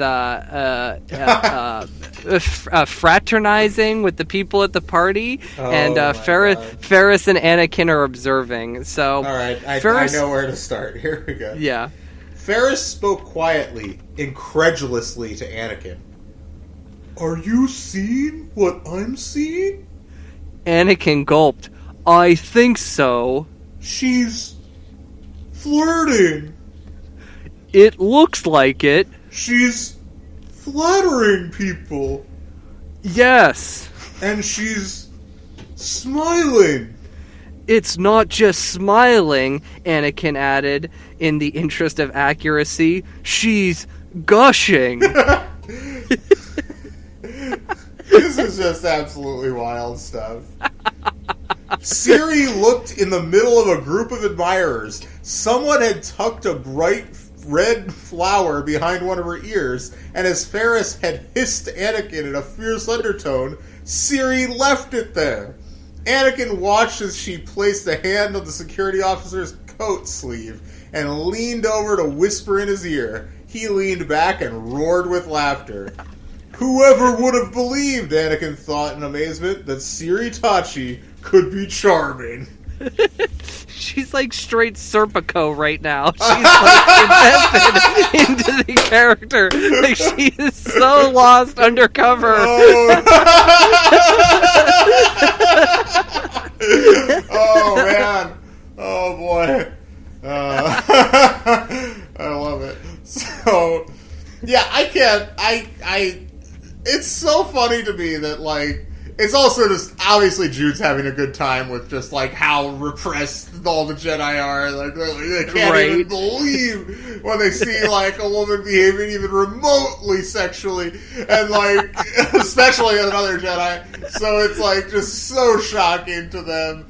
fraternizing with the people at the party, and Ferris and Anakin are observing. So, all right, I know where to start. Here we go. Yeah. Ferris spoke quietly, incredulously to Anakin. Are you seeing what I'm seeing? Anakin gulped. I think so. She's flirting. It looks like it. She's flattering people. Yes. And she's smiling. It's not just smiling, Anakin added, in the interest of accuracy. She's gushing. This is just absolutely wild stuff. Siri looked in the middle of a group of admirers. Someone had tucked a bright red flower behind one of her ears, and as Ferris had hissed Anakin in a fierce undertone, Siri left it there. Anakin watched as she placed a hand on the security officer's coat sleeve and leaned over to whisper in his ear. He leaned back and roared with laughter. Whoever would have believed, Anakin thought in amazement, that Siri Tachi could be charming. She's like straight Serpico right now. She's like invested into the character. Like she is so lost undercover. Oh man. Oh boy. I love it. So, yeah, it's so funny to me that, like, it's also just, obviously Jude's having a good time with just, like, how repressed all the Jedi are. Like, they can't even believe when they see, like, a woman behaving even remotely sexually, and, like, especially another Jedi. So it's, like, just so shocking to them.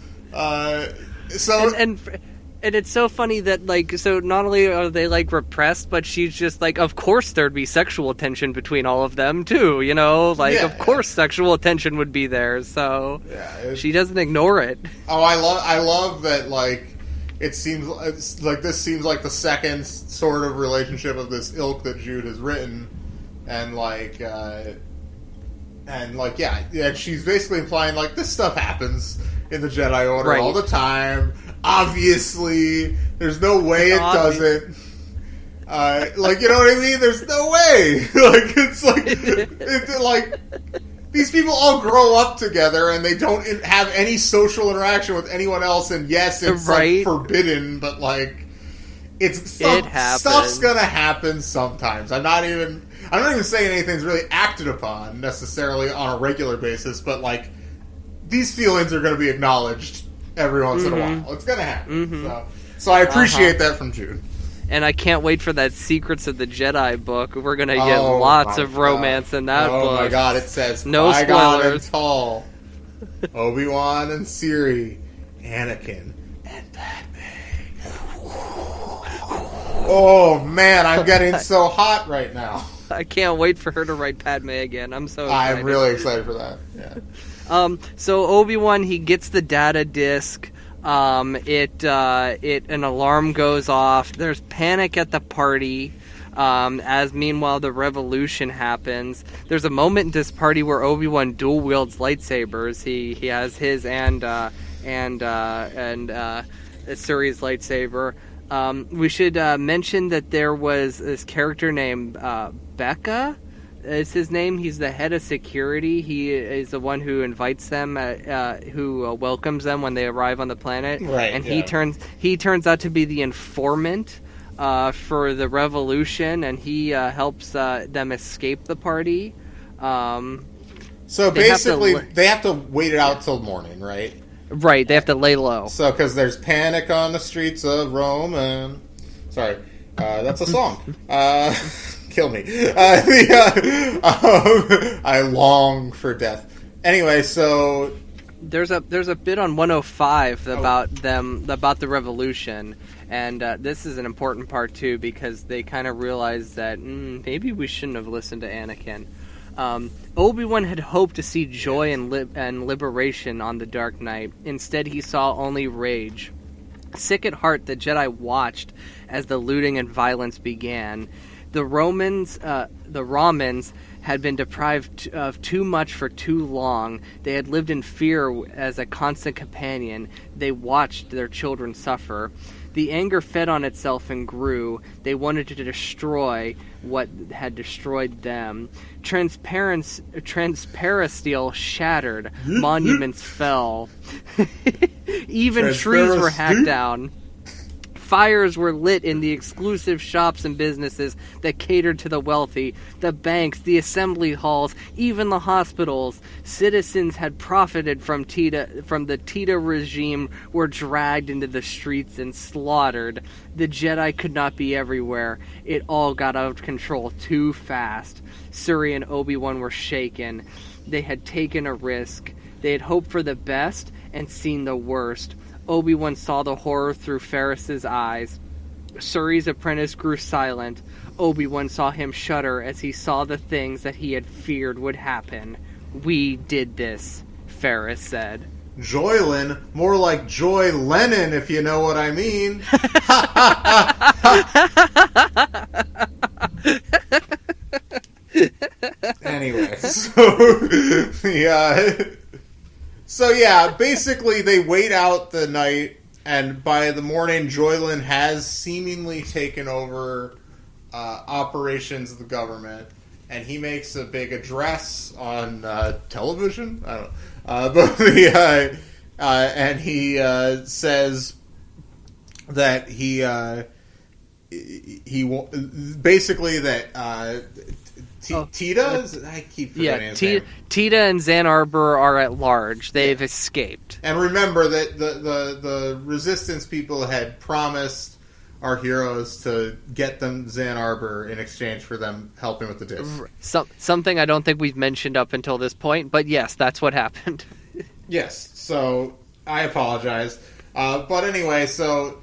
And it's so funny that, like, so not only are they, like, repressed, but she's just like, of course there'd be sexual tension between all of them, too, you know? Like, of course sexual tension would be there, so she doesn't ignore it. Oh, I love that, like, it seems like this seems like the second sort of relationship of this ilk that Jude has written, and, like, she's basically implying, like, this stuff happens in the Jedi Order all the time. Obviously, there's no way it doesn't. Like, you know what I mean? There's no way. Like, it's like these people all grow up together and they don't have any social interaction with anyone else. And yes, it's like forbidden, but like, it happens. Stuff's gonna happen sometimes. I'm not even saying anything's really acted upon necessarily on a regular basis, but like, these feelings are going to be acknowledged every once in a while. It's going to happen. So I appreciate that from Jude. And I can't wait for that Secrets of the Jedi book. We're going to get lots of romance in that book. Oh my god, it says no spoilers. And Tall, Obi-Wan and Siri, Anakin and Padme. Oh man, I'm getting so hot right now. I can't wait for her to write Padme again. I'm so excited. I'm really excited for that. Yeah. So Obi-Wan, he gets the data disk. An alarm goes off. There's panic at the party. As meanwhile the revolution happens. There's a moment in this party where Obi-Wan dual wields lightsabers. He has his and Suri's lightsaber. We should mention that there was this character named Becca. Is his name. He's the head of security. He is the one who invites them, who welcomes them when they arrive on the planet. Right. And he turns out to be the informant for the revolution, and he helps them escape the party. So basically, they have to wait it out till morning, right? Right. They have to lay low. So because there's panic on the streets of Rome, and sorry, that's a song. Kill me. I long for death. Anyway, so there's a bit on 105 about the revolution, and this is an important part too because they kind of realize that maybe we shouldn't have listened to Anakin. Obi-Wan had hoped to see joy and liberation on the Dark Knight. Instead, he saw only rage. Sick at heart, the Jedi watched as the looting and violence began. The Romans had been deprived of too much for too long. They had lived in fear as a constant companion. They watched their children suffer. The anger fed on itself and grew. They wanted to destroy what had destroyed them. Transparisteel shattered. Monuments fell. Even trees were hacked down. Fires were lit in the exclusive shops and businesses that catered to the wealthy, the banks, the assembly halls, even the hospitals. Citizens had profited from the Tita regime, were dragged into the streets and slaughtered. The Jedi could not be everywhere. It all got out of control too fast. Suri and Obi-Wan were shaken. They had taken a risk. They had hoped for the best and seen the worst. Obi-Wan saw the horror through Ferris's eyes. Suri's apprentice grew silent. Obi-Wan saw him shudder as he saw the things that he had feared would happen. "We did this," Ferris said. Joylin, more like Joy Lennon, if you know what I mean. Anyway, so basically they wait out the night, and by the morning, Joylin has seemingly taken over operations of the government, and he makes a big address on television. I don't know, and he says that he basically that. Tita? I keep forgetting his name. Tita and Zan Arbor are at large. They've escaped. And remember that the Resistance people had promised our heroes to get them Zan Arbor in exchange for them helping with the disc. Something I don't think we've mentioned up until this point, but yes, that's what happened. Yes, so I apologize. But anyway, so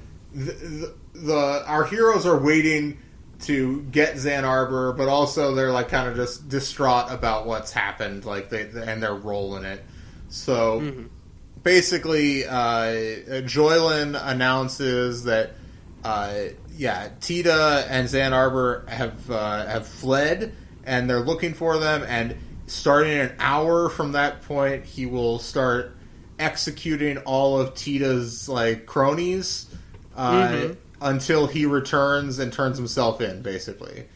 our heroes are waiting to get Zan Arbor, but also they're like kind of just distraught about what's happened, like and their role in it. So basically, Joylin announces that Tita and Zan Arbor have fled, and they're looking for them. And starting an hour from that point, he will start executing all of Tita's like cronies. Until he returns and turns himself in, basically.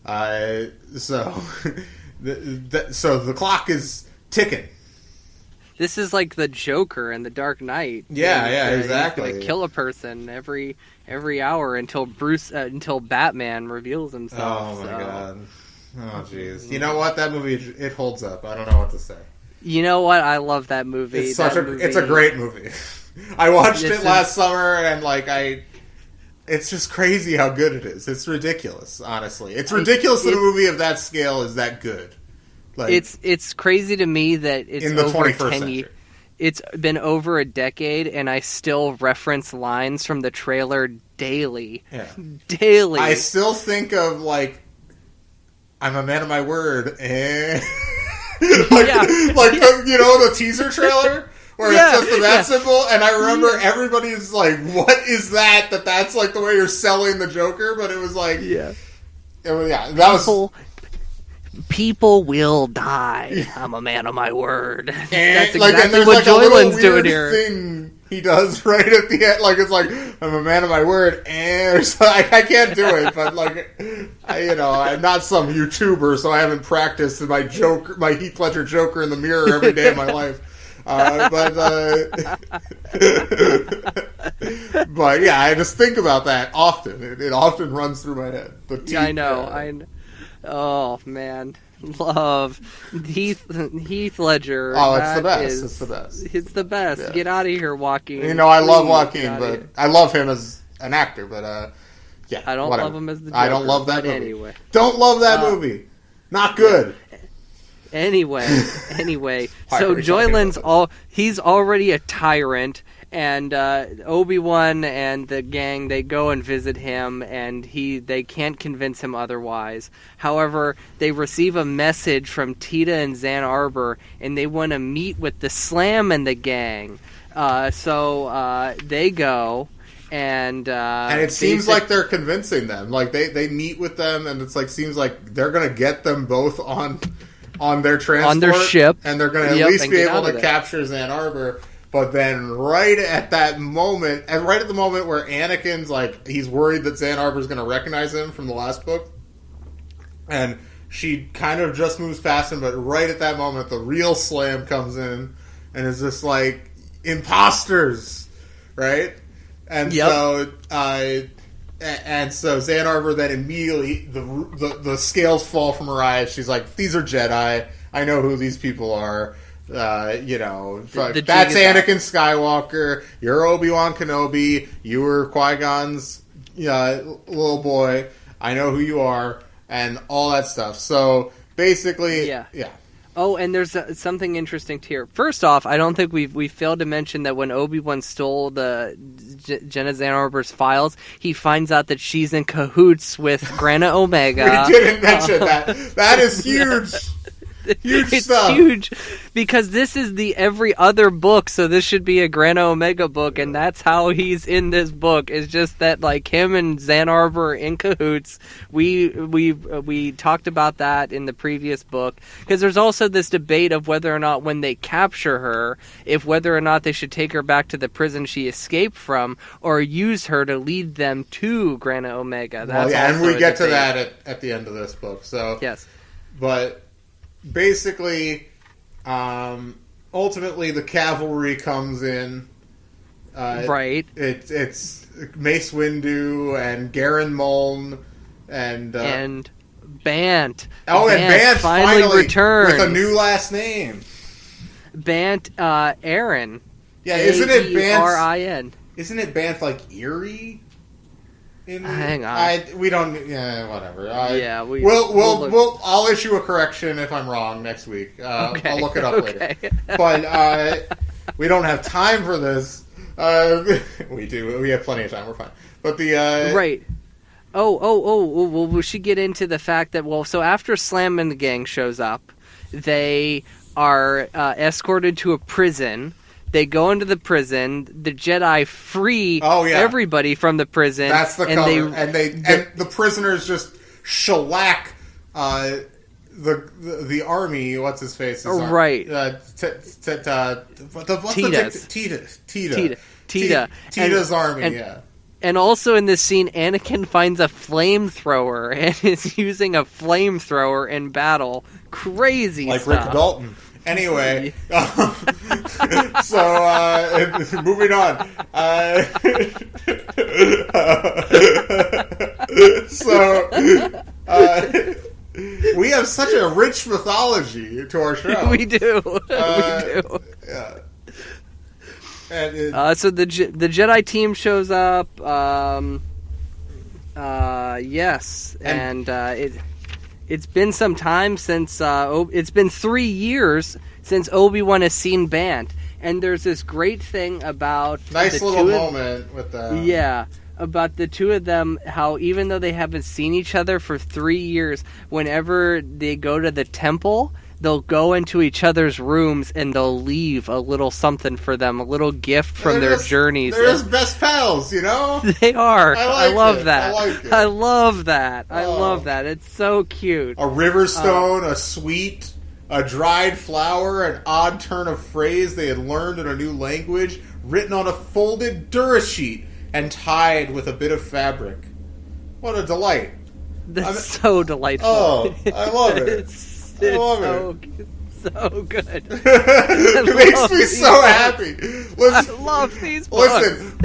So the clock is ticking. This is like the Joker in The Dark Knight. Exactly. He's kill a person every hour until Batman reveals himself. Oh my god. Oh jeez. You know what? That movie, it holds up. I don't know what to say. You know what? I love that movie. It's a great movie. I watched it last summer, and it's just crazy how good it is. It's ridiculous, honestly. It's ridiculous that a movie of that scale is that good. Like, it's crazy to me that it's in the over 21st century. It's been over a decade, and I still reference lines from the trailer daily. Yeah. Daily. I still think of, like, I'm a man of my word, and... the teaser trailer? Where it's just the bat symbol, and I remember everybody's like, what is that? That's like the way you're selling the Joker, but it was like... People will die. I'm a man of my word. And, that's exactly what Joylin's doing here. Thing he does right at the end, like it's like, I'm a man of my word, and I can't do it, but like, I'm not some YouTuber, so I haven't practiced my Heath Ledger Joker in the mirror every day of my life. But I just think about that often. It often runs through my head. I know. Oh man, love Heath Ledger. Oh, it's the best. It's the best. It's the best. Yeah. Get out of here, Joaquin. I love Joaquin, but I love him as an actor. But I don't love him as the Joker. I don't love that movie. Anyway, don't love that movie. Not good. Anyway, so Joylin's he's already a tyrant, and Obi-Wan and the gang, they go and visit him, and they can't convince him otherwise. However, they receive a message from Tita and Zan Arbor, and they want to meet with the Slam and the gang. So they go, and it seems like they're convincing them. Like they meet with them, and it's like seems like they're gonna get them both on their transport, on their ship, and they're going to at least be able to capture Zan Arbor. But then right at the moment where Anakin's like, he's worried that Zan Arbor's going to recognize him from the last book, and she kind of just moves past him, but right at that moment, the real Slam comes in, and is just like, imposters, right? And so Xan Arbor then immediately the scales fall from her eyes. She's like, "These are Jedi. I know who these people are. That's Anakin Skywalker. You're Obi-Wan Kenobi. You were Qui-Gon's little boy. I know who you are," and all that stuff. So basically, yeah. Oh, and there's something interesting here. First off, I don't think we failed to mention that when Obi-Wan stole the Jenna Zan Arbor's files, he finds out that she's in cahoots with Grana Omega. We didn't mention that. That is huge. It's stuff. Huge because this is the every other book, so this should be a Grana Omega book, and that's how he's in this book. It's just that like him and Zan Arbor are in cahoots. We talked about that in the previous book because there's also this debate of whether or not when they capture her, if whether or not they should take her back to the prison she escaped from or use her to lead them to Grana Omega. That's and we get to that at the end of this book. So yes, but. Basically, ultimately, the cavalry comes in. Right. It's Mace Windu and Garen Muln and Bant. Oh, and Bant finally returns with a new last name. Bant Aaron. Yeah, isn't it Bant? Rin? Isn't it Bant like Erie? Hang on. We don't. Yeah, whatever. I'll issue a correction if I'm wrong next week. Okay. I'll look it up later. But we don't have time for this. We do. We have plenty of time. We're fine. But the right. Well, we should get into the fact that so after Slam and the gang shows up, they are escorted to a prison. They go into the prison. The Jedi free everybody from the prison. That's the cover. And the prisoners just shellac the army. What's his face? Right. Tita's army. And also in this scene, Anakin finds a flamethrower and is using a flamethrower in battle. Crazy like stuff. Rick Dalton. Anyway, so moving on. We have such a rich mythology to our show. We do. We do. Yeah. So the Jedi team shows up. Yes, and It's been some time since it's been 3 years since Obi-Wan has seen Bant, and there's this great thing about nice little moment with the about the two of them, how even though they haven't seen each other for 3 years, whenever they go to the temple, they'll go into each other's rooms and they'll leave a little something for them, a little gift from their journeys. They're just best pals, you know? They are. I love that. I like it. I love that. I love that. It's so cute. A river stone, a sweet, a dried flower, an odd turn of phrase they had learned in a new language, written on a folded Durasheet and tied with a bit of fabric. What a delight. That's so delightful. Oh, I love it. It's so good. It makes me so happy. Listen, I love these books. Listen,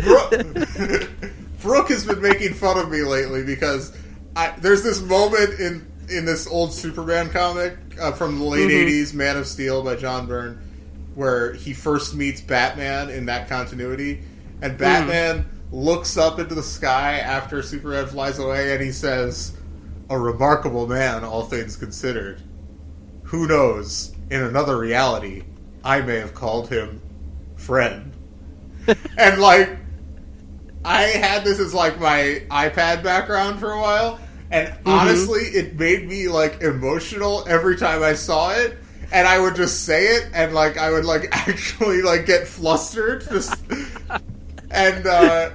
Brooke has been making fun of me lately because there's this moment in this old Superman comic from the late 80s, Man of Steel by John Byrne, where he first meets Batman in that continuity, and Batman looks up into the sky after Superman flies away, and he says, "A remarkable man, all things considered. Who knows, in another reality, I may have called him friend." And, like, I had this as, like, my iPad background for a while, and honestly, it made me, like, emotional every time I saw it, and I would just say it, and, like, I would, like, actually, like, get flustered, and,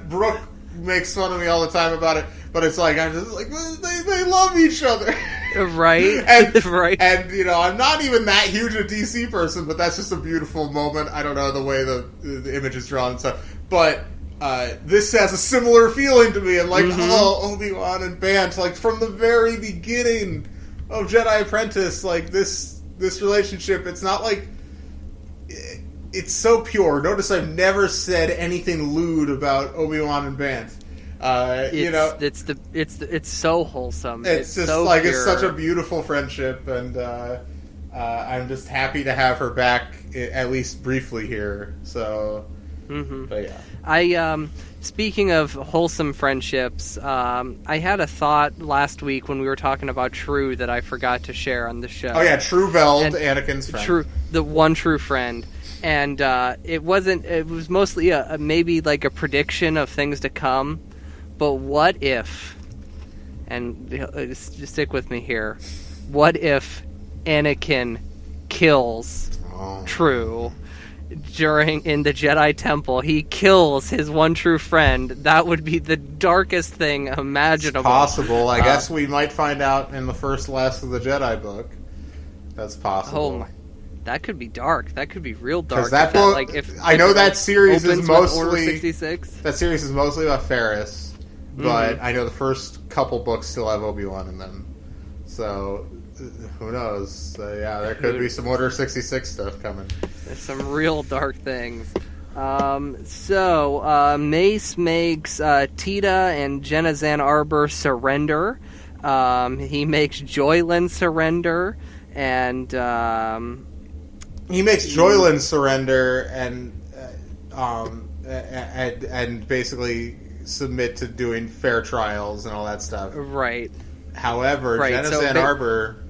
Brooke makes fun of me all the time about it, but it's like, I'm just like, they love each other. Right. And, you know, I'm not even that huge a DC person, but that's just a beautiful moment. I don't know the way the image is drawn and stuff. But this has a similar feeling to me. And like, Obi-Wan and Bant, like from the very beginning of Jedi Apprentice, like this relationship, it's not like it's so pure. Notice I've never said anything lewd about Obi-Wan and Bant. It's so wholesome. It's just so like pure. It's such a beautiful friendship, and I'm just happy to have her back at least briefly here. So, but yeah. Speaking of wholesome friendships, I had a thought last week when we were talking about True that I forgot to share on the show. Oh yeah, True Veld, Anakin's friend. The one true friend. And it was mostly maybe like a prediction of things to come. But what if, and just stick with me here, what if Anakin kills True in the Jedi Temple? He kills his one true friend. That would be the darkest thing imaginable. It's possible. I guess we might find out in the first last of the Jedi book. That's possible. Oh my. That could be dark. That could be real dark. That book, I know that series is mostly Order 66. That series is mostly about Ferris, but I know the first couple books still have Obi-Wan in them. So who knows? There could be some Order 66 stuff coming. There's some real dark things. Mace makes Tita and Genazan Arbor surrender. He makes Joylin surrender, and he makes Joylin surrender and basically submit to doing fair trials and all that stuff. Right. However, Genazan Arbor,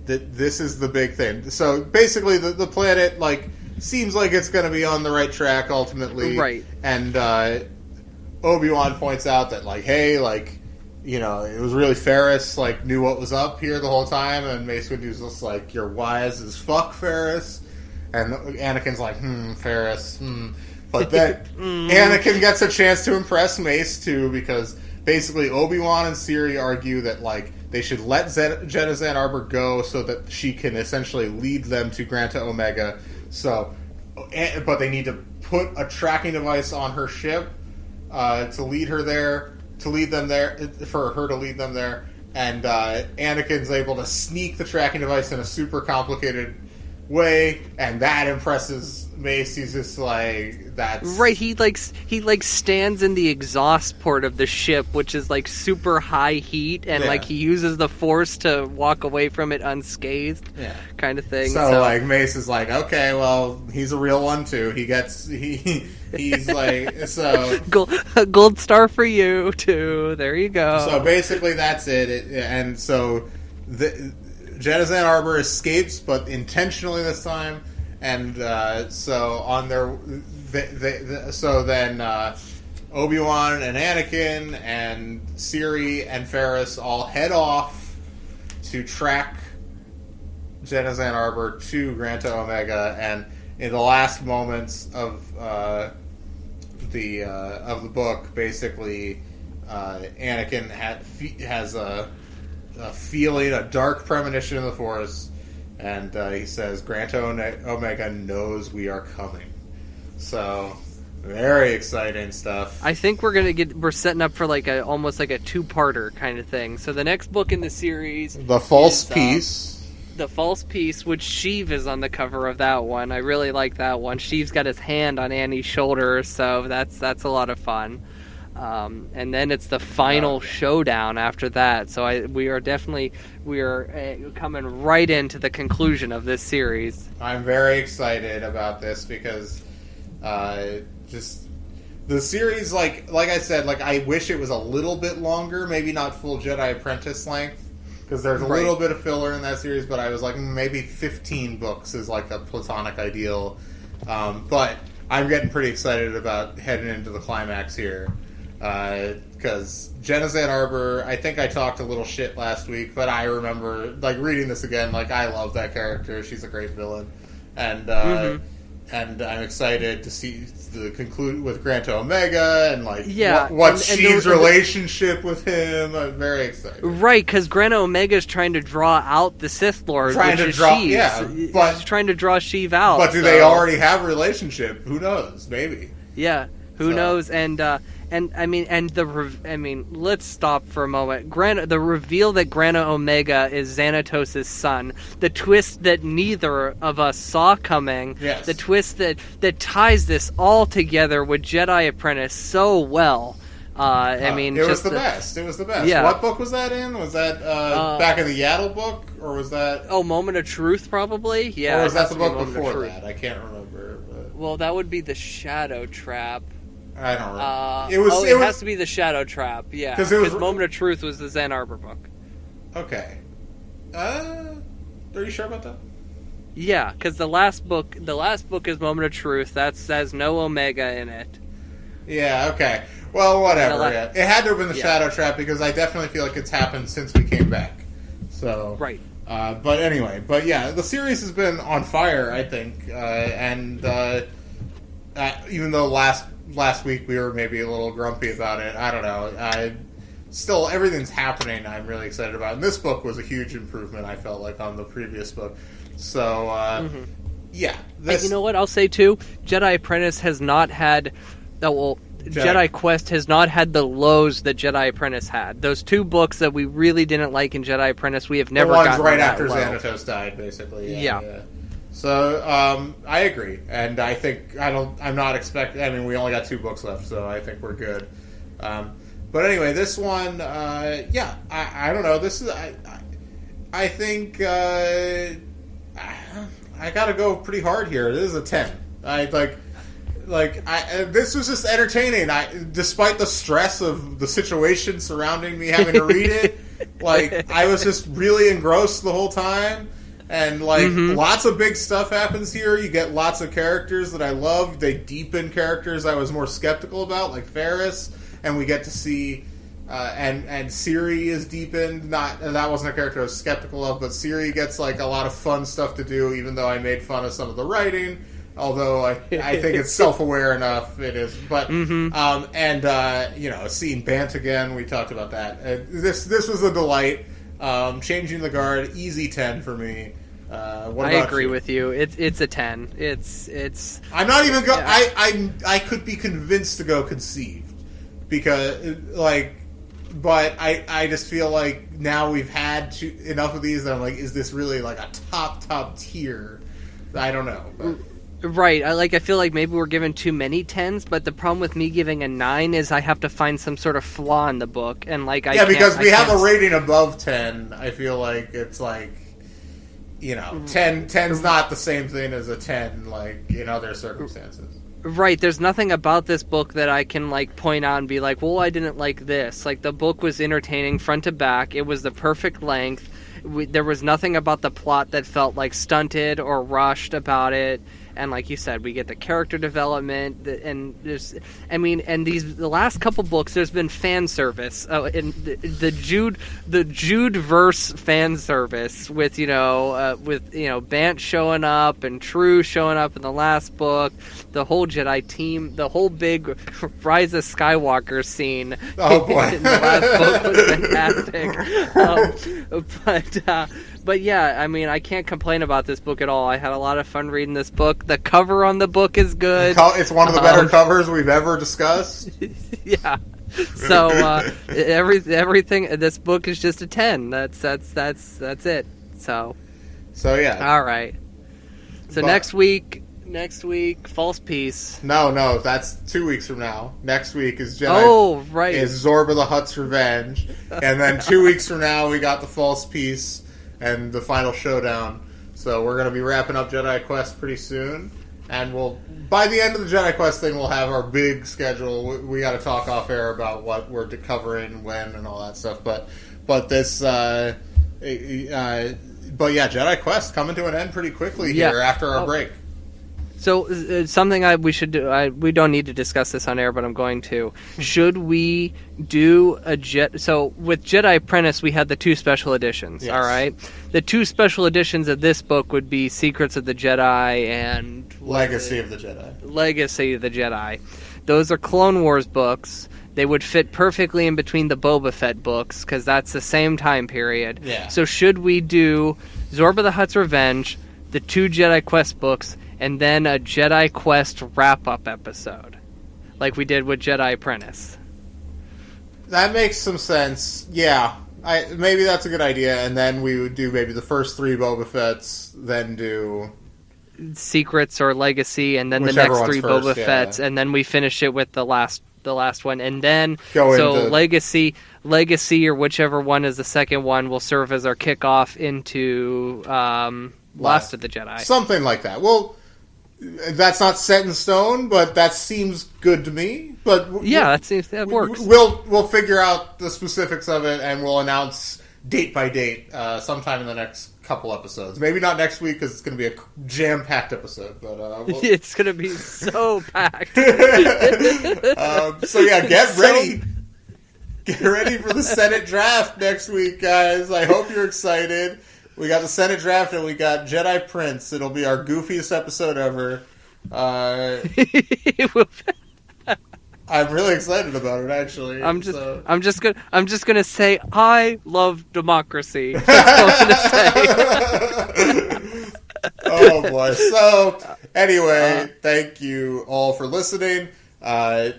this is the big thing. So basically, the planet seems like it's going to be on the right track ultimately. Right. And Obi-Wan points out that it was really Ferris knew what was up here the whole time, and Mace Windu's just like, "You're wise as fuck, Ferris." And Anakin's like, Ferris, But then Anakin gets a chance to impress Mace, too, because basically Obi-Wan and Siri argue that, they should let Genazan Arbor go so that she can essentially lead them to Granta Omega. But they need to put a tracking device on her ship to lead them there, for her to lead them there. And Anakin's able to sneak the tracking device in a super complicated way, and that impresses Mace. He's just like, that's right. He stands in the exhaust port of the ship, which is super high heat, and he uses the Force to walk away from it unscathed, kind of thing. So Mace is like, okay, well, he's a real one too. He's like, so gold star for you too. There you go. So basically, that's it. And so Genazan Arbor escapes, but intentionally this time, and so then Obi-Wan and Anakin and Siri and Ferris all head off to track Genazan Arbor to Granta Omega, and in the last moments of the book, basically, Anakin has a feeling, a dark premonition in the Force, and he says, Granta Omega knows we are coming. So, very exciting stuff. I think we're setting up for almost like a two-parter kind of thing. So the next book in the series, The False Peace. The False Peace, which Sheev is on the cover of that one. I really like that one. Sheev's got his hand on Annie's shoulder, so that's a lot of fun. And then it's the final showdown after that. So we are coming right into the conclusion of this series. I'm very excited about this because just the series, like I said, I wish it was a little bit longer, maybe not full Jedi Apprentice length, because there's a little bit of filler in that series, but I was like, maybe 15 books is a platonic ideal. But I'm getting pretty excited about heading into the climax here. Because Genazan Arbor, I think I talked a little shit last week, but I remember reading this again. I love that character; she's a great villain, and I'm excited to see the conclude with Granta Omega and Sheev's relationship with him. I'm very excited. Right, because Granta Omega is trying to draw out the Sith Lord, Sheev. She's trying to draw Sheev out. But do they already have a relationship? Who knows? Maybe. Yeah. Who knows? And And let's stop for a moment. The reveal that Grana Omega is Xanatos' son, the twist that neither of us saw coming, yes. The twist that ties this all together with Jedi Apprentice so well. It was the best. It was the best. Yeah. What book was that in? Was that back in the Yaddle book, or was that? Oh, Moment of Truth, probably. Yeah. Or was that the book before that? I can't remember. But... Well, that would be the Shadow Trap. I don't remember. It has to be the Shadow Trap. Yeah, because Moment of Truth was the Zen Arbor book. Okay. Are you sure about that? Yeah, because the last book is Moment of Truth. That has no Omega in it. Yeah. Okay. Well, whatever. Yeah. It had to have been the Shadow Trap because I definitely feel like it's happened since we came back. So right. But anyway, the series has been on fire, I think, and even though last week we were maybe a little grumpy about it, I don't know. Still, everything's happening. I'm really excited about, and this book was a huge improvement. I felt like on the previous book. So yeah. And you know what I'll say too? Jedi Apprentice has not had. Jedi Quest has not had the lows that Jedi Apprentice had. Those two books that we really didn't like in Jedi Apprentice, we have never gotten right that after low. Xanatos died, basically. Yeah. Yeah. So I agree, and I think I'm not expecting. I mean, we only got 2 books left, so I think we're good. But anyway, this one, I don't know. This is I think I got to go pretty hard here. This is a 10. This was just entertaining. Despite the stress of the situation surrounding me having to read it, I was just really engrossed the whole time. And lots of big stuff happens here. You get lots of characters that I love. They deepen characters I was more skeptical about, like Ferris, and we get to see and Siri is deepened. That wasn't a character I was skeptical of, but Siri gets a lot of fun stuff to do, even though I made fun of some of the writing. Although I think it's self-aware enough, it is. But seeing Bant again, we talked about that. This was a delight. Changing the guard, easy 10 for me. I agree with you. It's a 10. It's. I'm not even go. Yeah. I could be convinced to go conceived because but I just feel like now we've had enough of these that I'm like, is this really a top tier? I don't know. But. Right, I feel like maybe we're given too many 10s, but the problem with me giving a 9 is I have to find some sort of flaw in the book, and because we have a rating above 10. I feel like it's 10's not the same thing as a 10, in other circumstances. Right, there's nothing about this book that I can point out and be like, well, I didn't like this. The book was entertaining front to back. It was the perfect length. There was nothing about the plot that felt stunted or rushed about it. And like you said, we get the character development, and the last couple books, there's been fan service. In the Jude verse fan service with Bant showing up and True showing up in the last book, the whole Jedi team, the whole big Rise of Skywalker scene. Oh boy, in the last book was fantastic. But yeah, I can't complain about this book at all. I had a lot of fun reading this book. The cover on the book is good. It's one of the better covers we've ever discussed. Yeah. So everything. This book is just a 10. That's it. So yeah. All right. So next week, False Peace. No, that's 2 weeks from now. Next week is Jedi. Oh, right. Is Zorba the Hutt's Revenge, and then 2 weeks from now we got the False Peace and the final showdown. So we're going to be wrapping up Jedi Quest pretty soon, and by the end of the Jedi Quest thing, we'll have our big schedule. We got to talk off air about what we're covering, when, and all that stuff. But this, but yeah, Jedi Quest coming to an end pretty quickly here after our break. So something we should do. We don't need to discuss this on air, but I'm going to. Should we do So with Jedi Apprentice, we had the 2 special editions. Yes. All right, the 2 special editions of this book would be Secrets of the Jedi and Legacy of the Jedi. Legacy of the Jedi. Those are Clone Wars books. They would fit perfectly in between the Boba Fett books because that's the same time period. Yeah. So should we do Zorba the Hutt's Revenge, the 2 Jedi Quest books, and then a Jedi Quest wrap-up episode, like we did with Jedi Apprentice? That makes some sense. Yeah. Maybe that's a good idea, and then we would do maybe the first 3 Boba Fett's, then do Secrets or Legacy, and then the whichever next one's 3 first, Boba yeah. Fett's, and then we finish it with the last one, and then into Legacy or whichever one is the second one will serve as our kickoff into Last of the Jedi. Something like that. Well, that's not set in stone, but that seems good to me. But that works. We'll figure out the specifics of it, and we'll announce date by date sometime in the next couple episodes. Maybe not next week because it's going to be a jam-packed episode, but it's going to be so packed. So yeah, get ready. Get ready for the Senate Draft next week, guys. I hope you're excited. We got the Senate Draft and we got Jedi Prince. It'll be our goofiest episode ever. I'm really excited about it, actually. I'm just gonna say I love democracy. That's what I'm gonna say. Oh boy. So anyway, thank you all for listening.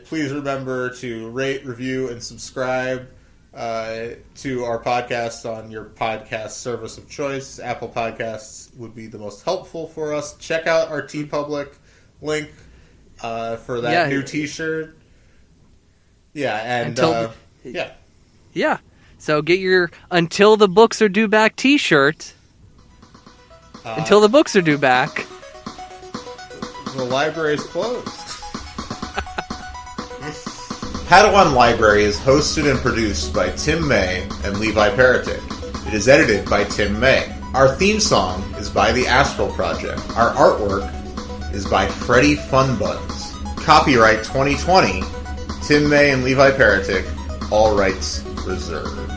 Please remember to rate, review, and subscribe to our podcast on your podcast service of choice. Apple Podcasts would be the most helpful for us. Check out our TeePublic link for that new T-shirt. Yeah, and yeah. So get your Until the Books Are Due Back T-shirt. Until the books are due back. The library's closed. Padawan Library is hosted and produced by Tim May and Levi Peretic. It is edited by Tim May. Our theme song is by the Astral Project. Our artwork is by Freddie Funbuns. Copyright 2020, Tim May and Levi Peretic, all rights reserved.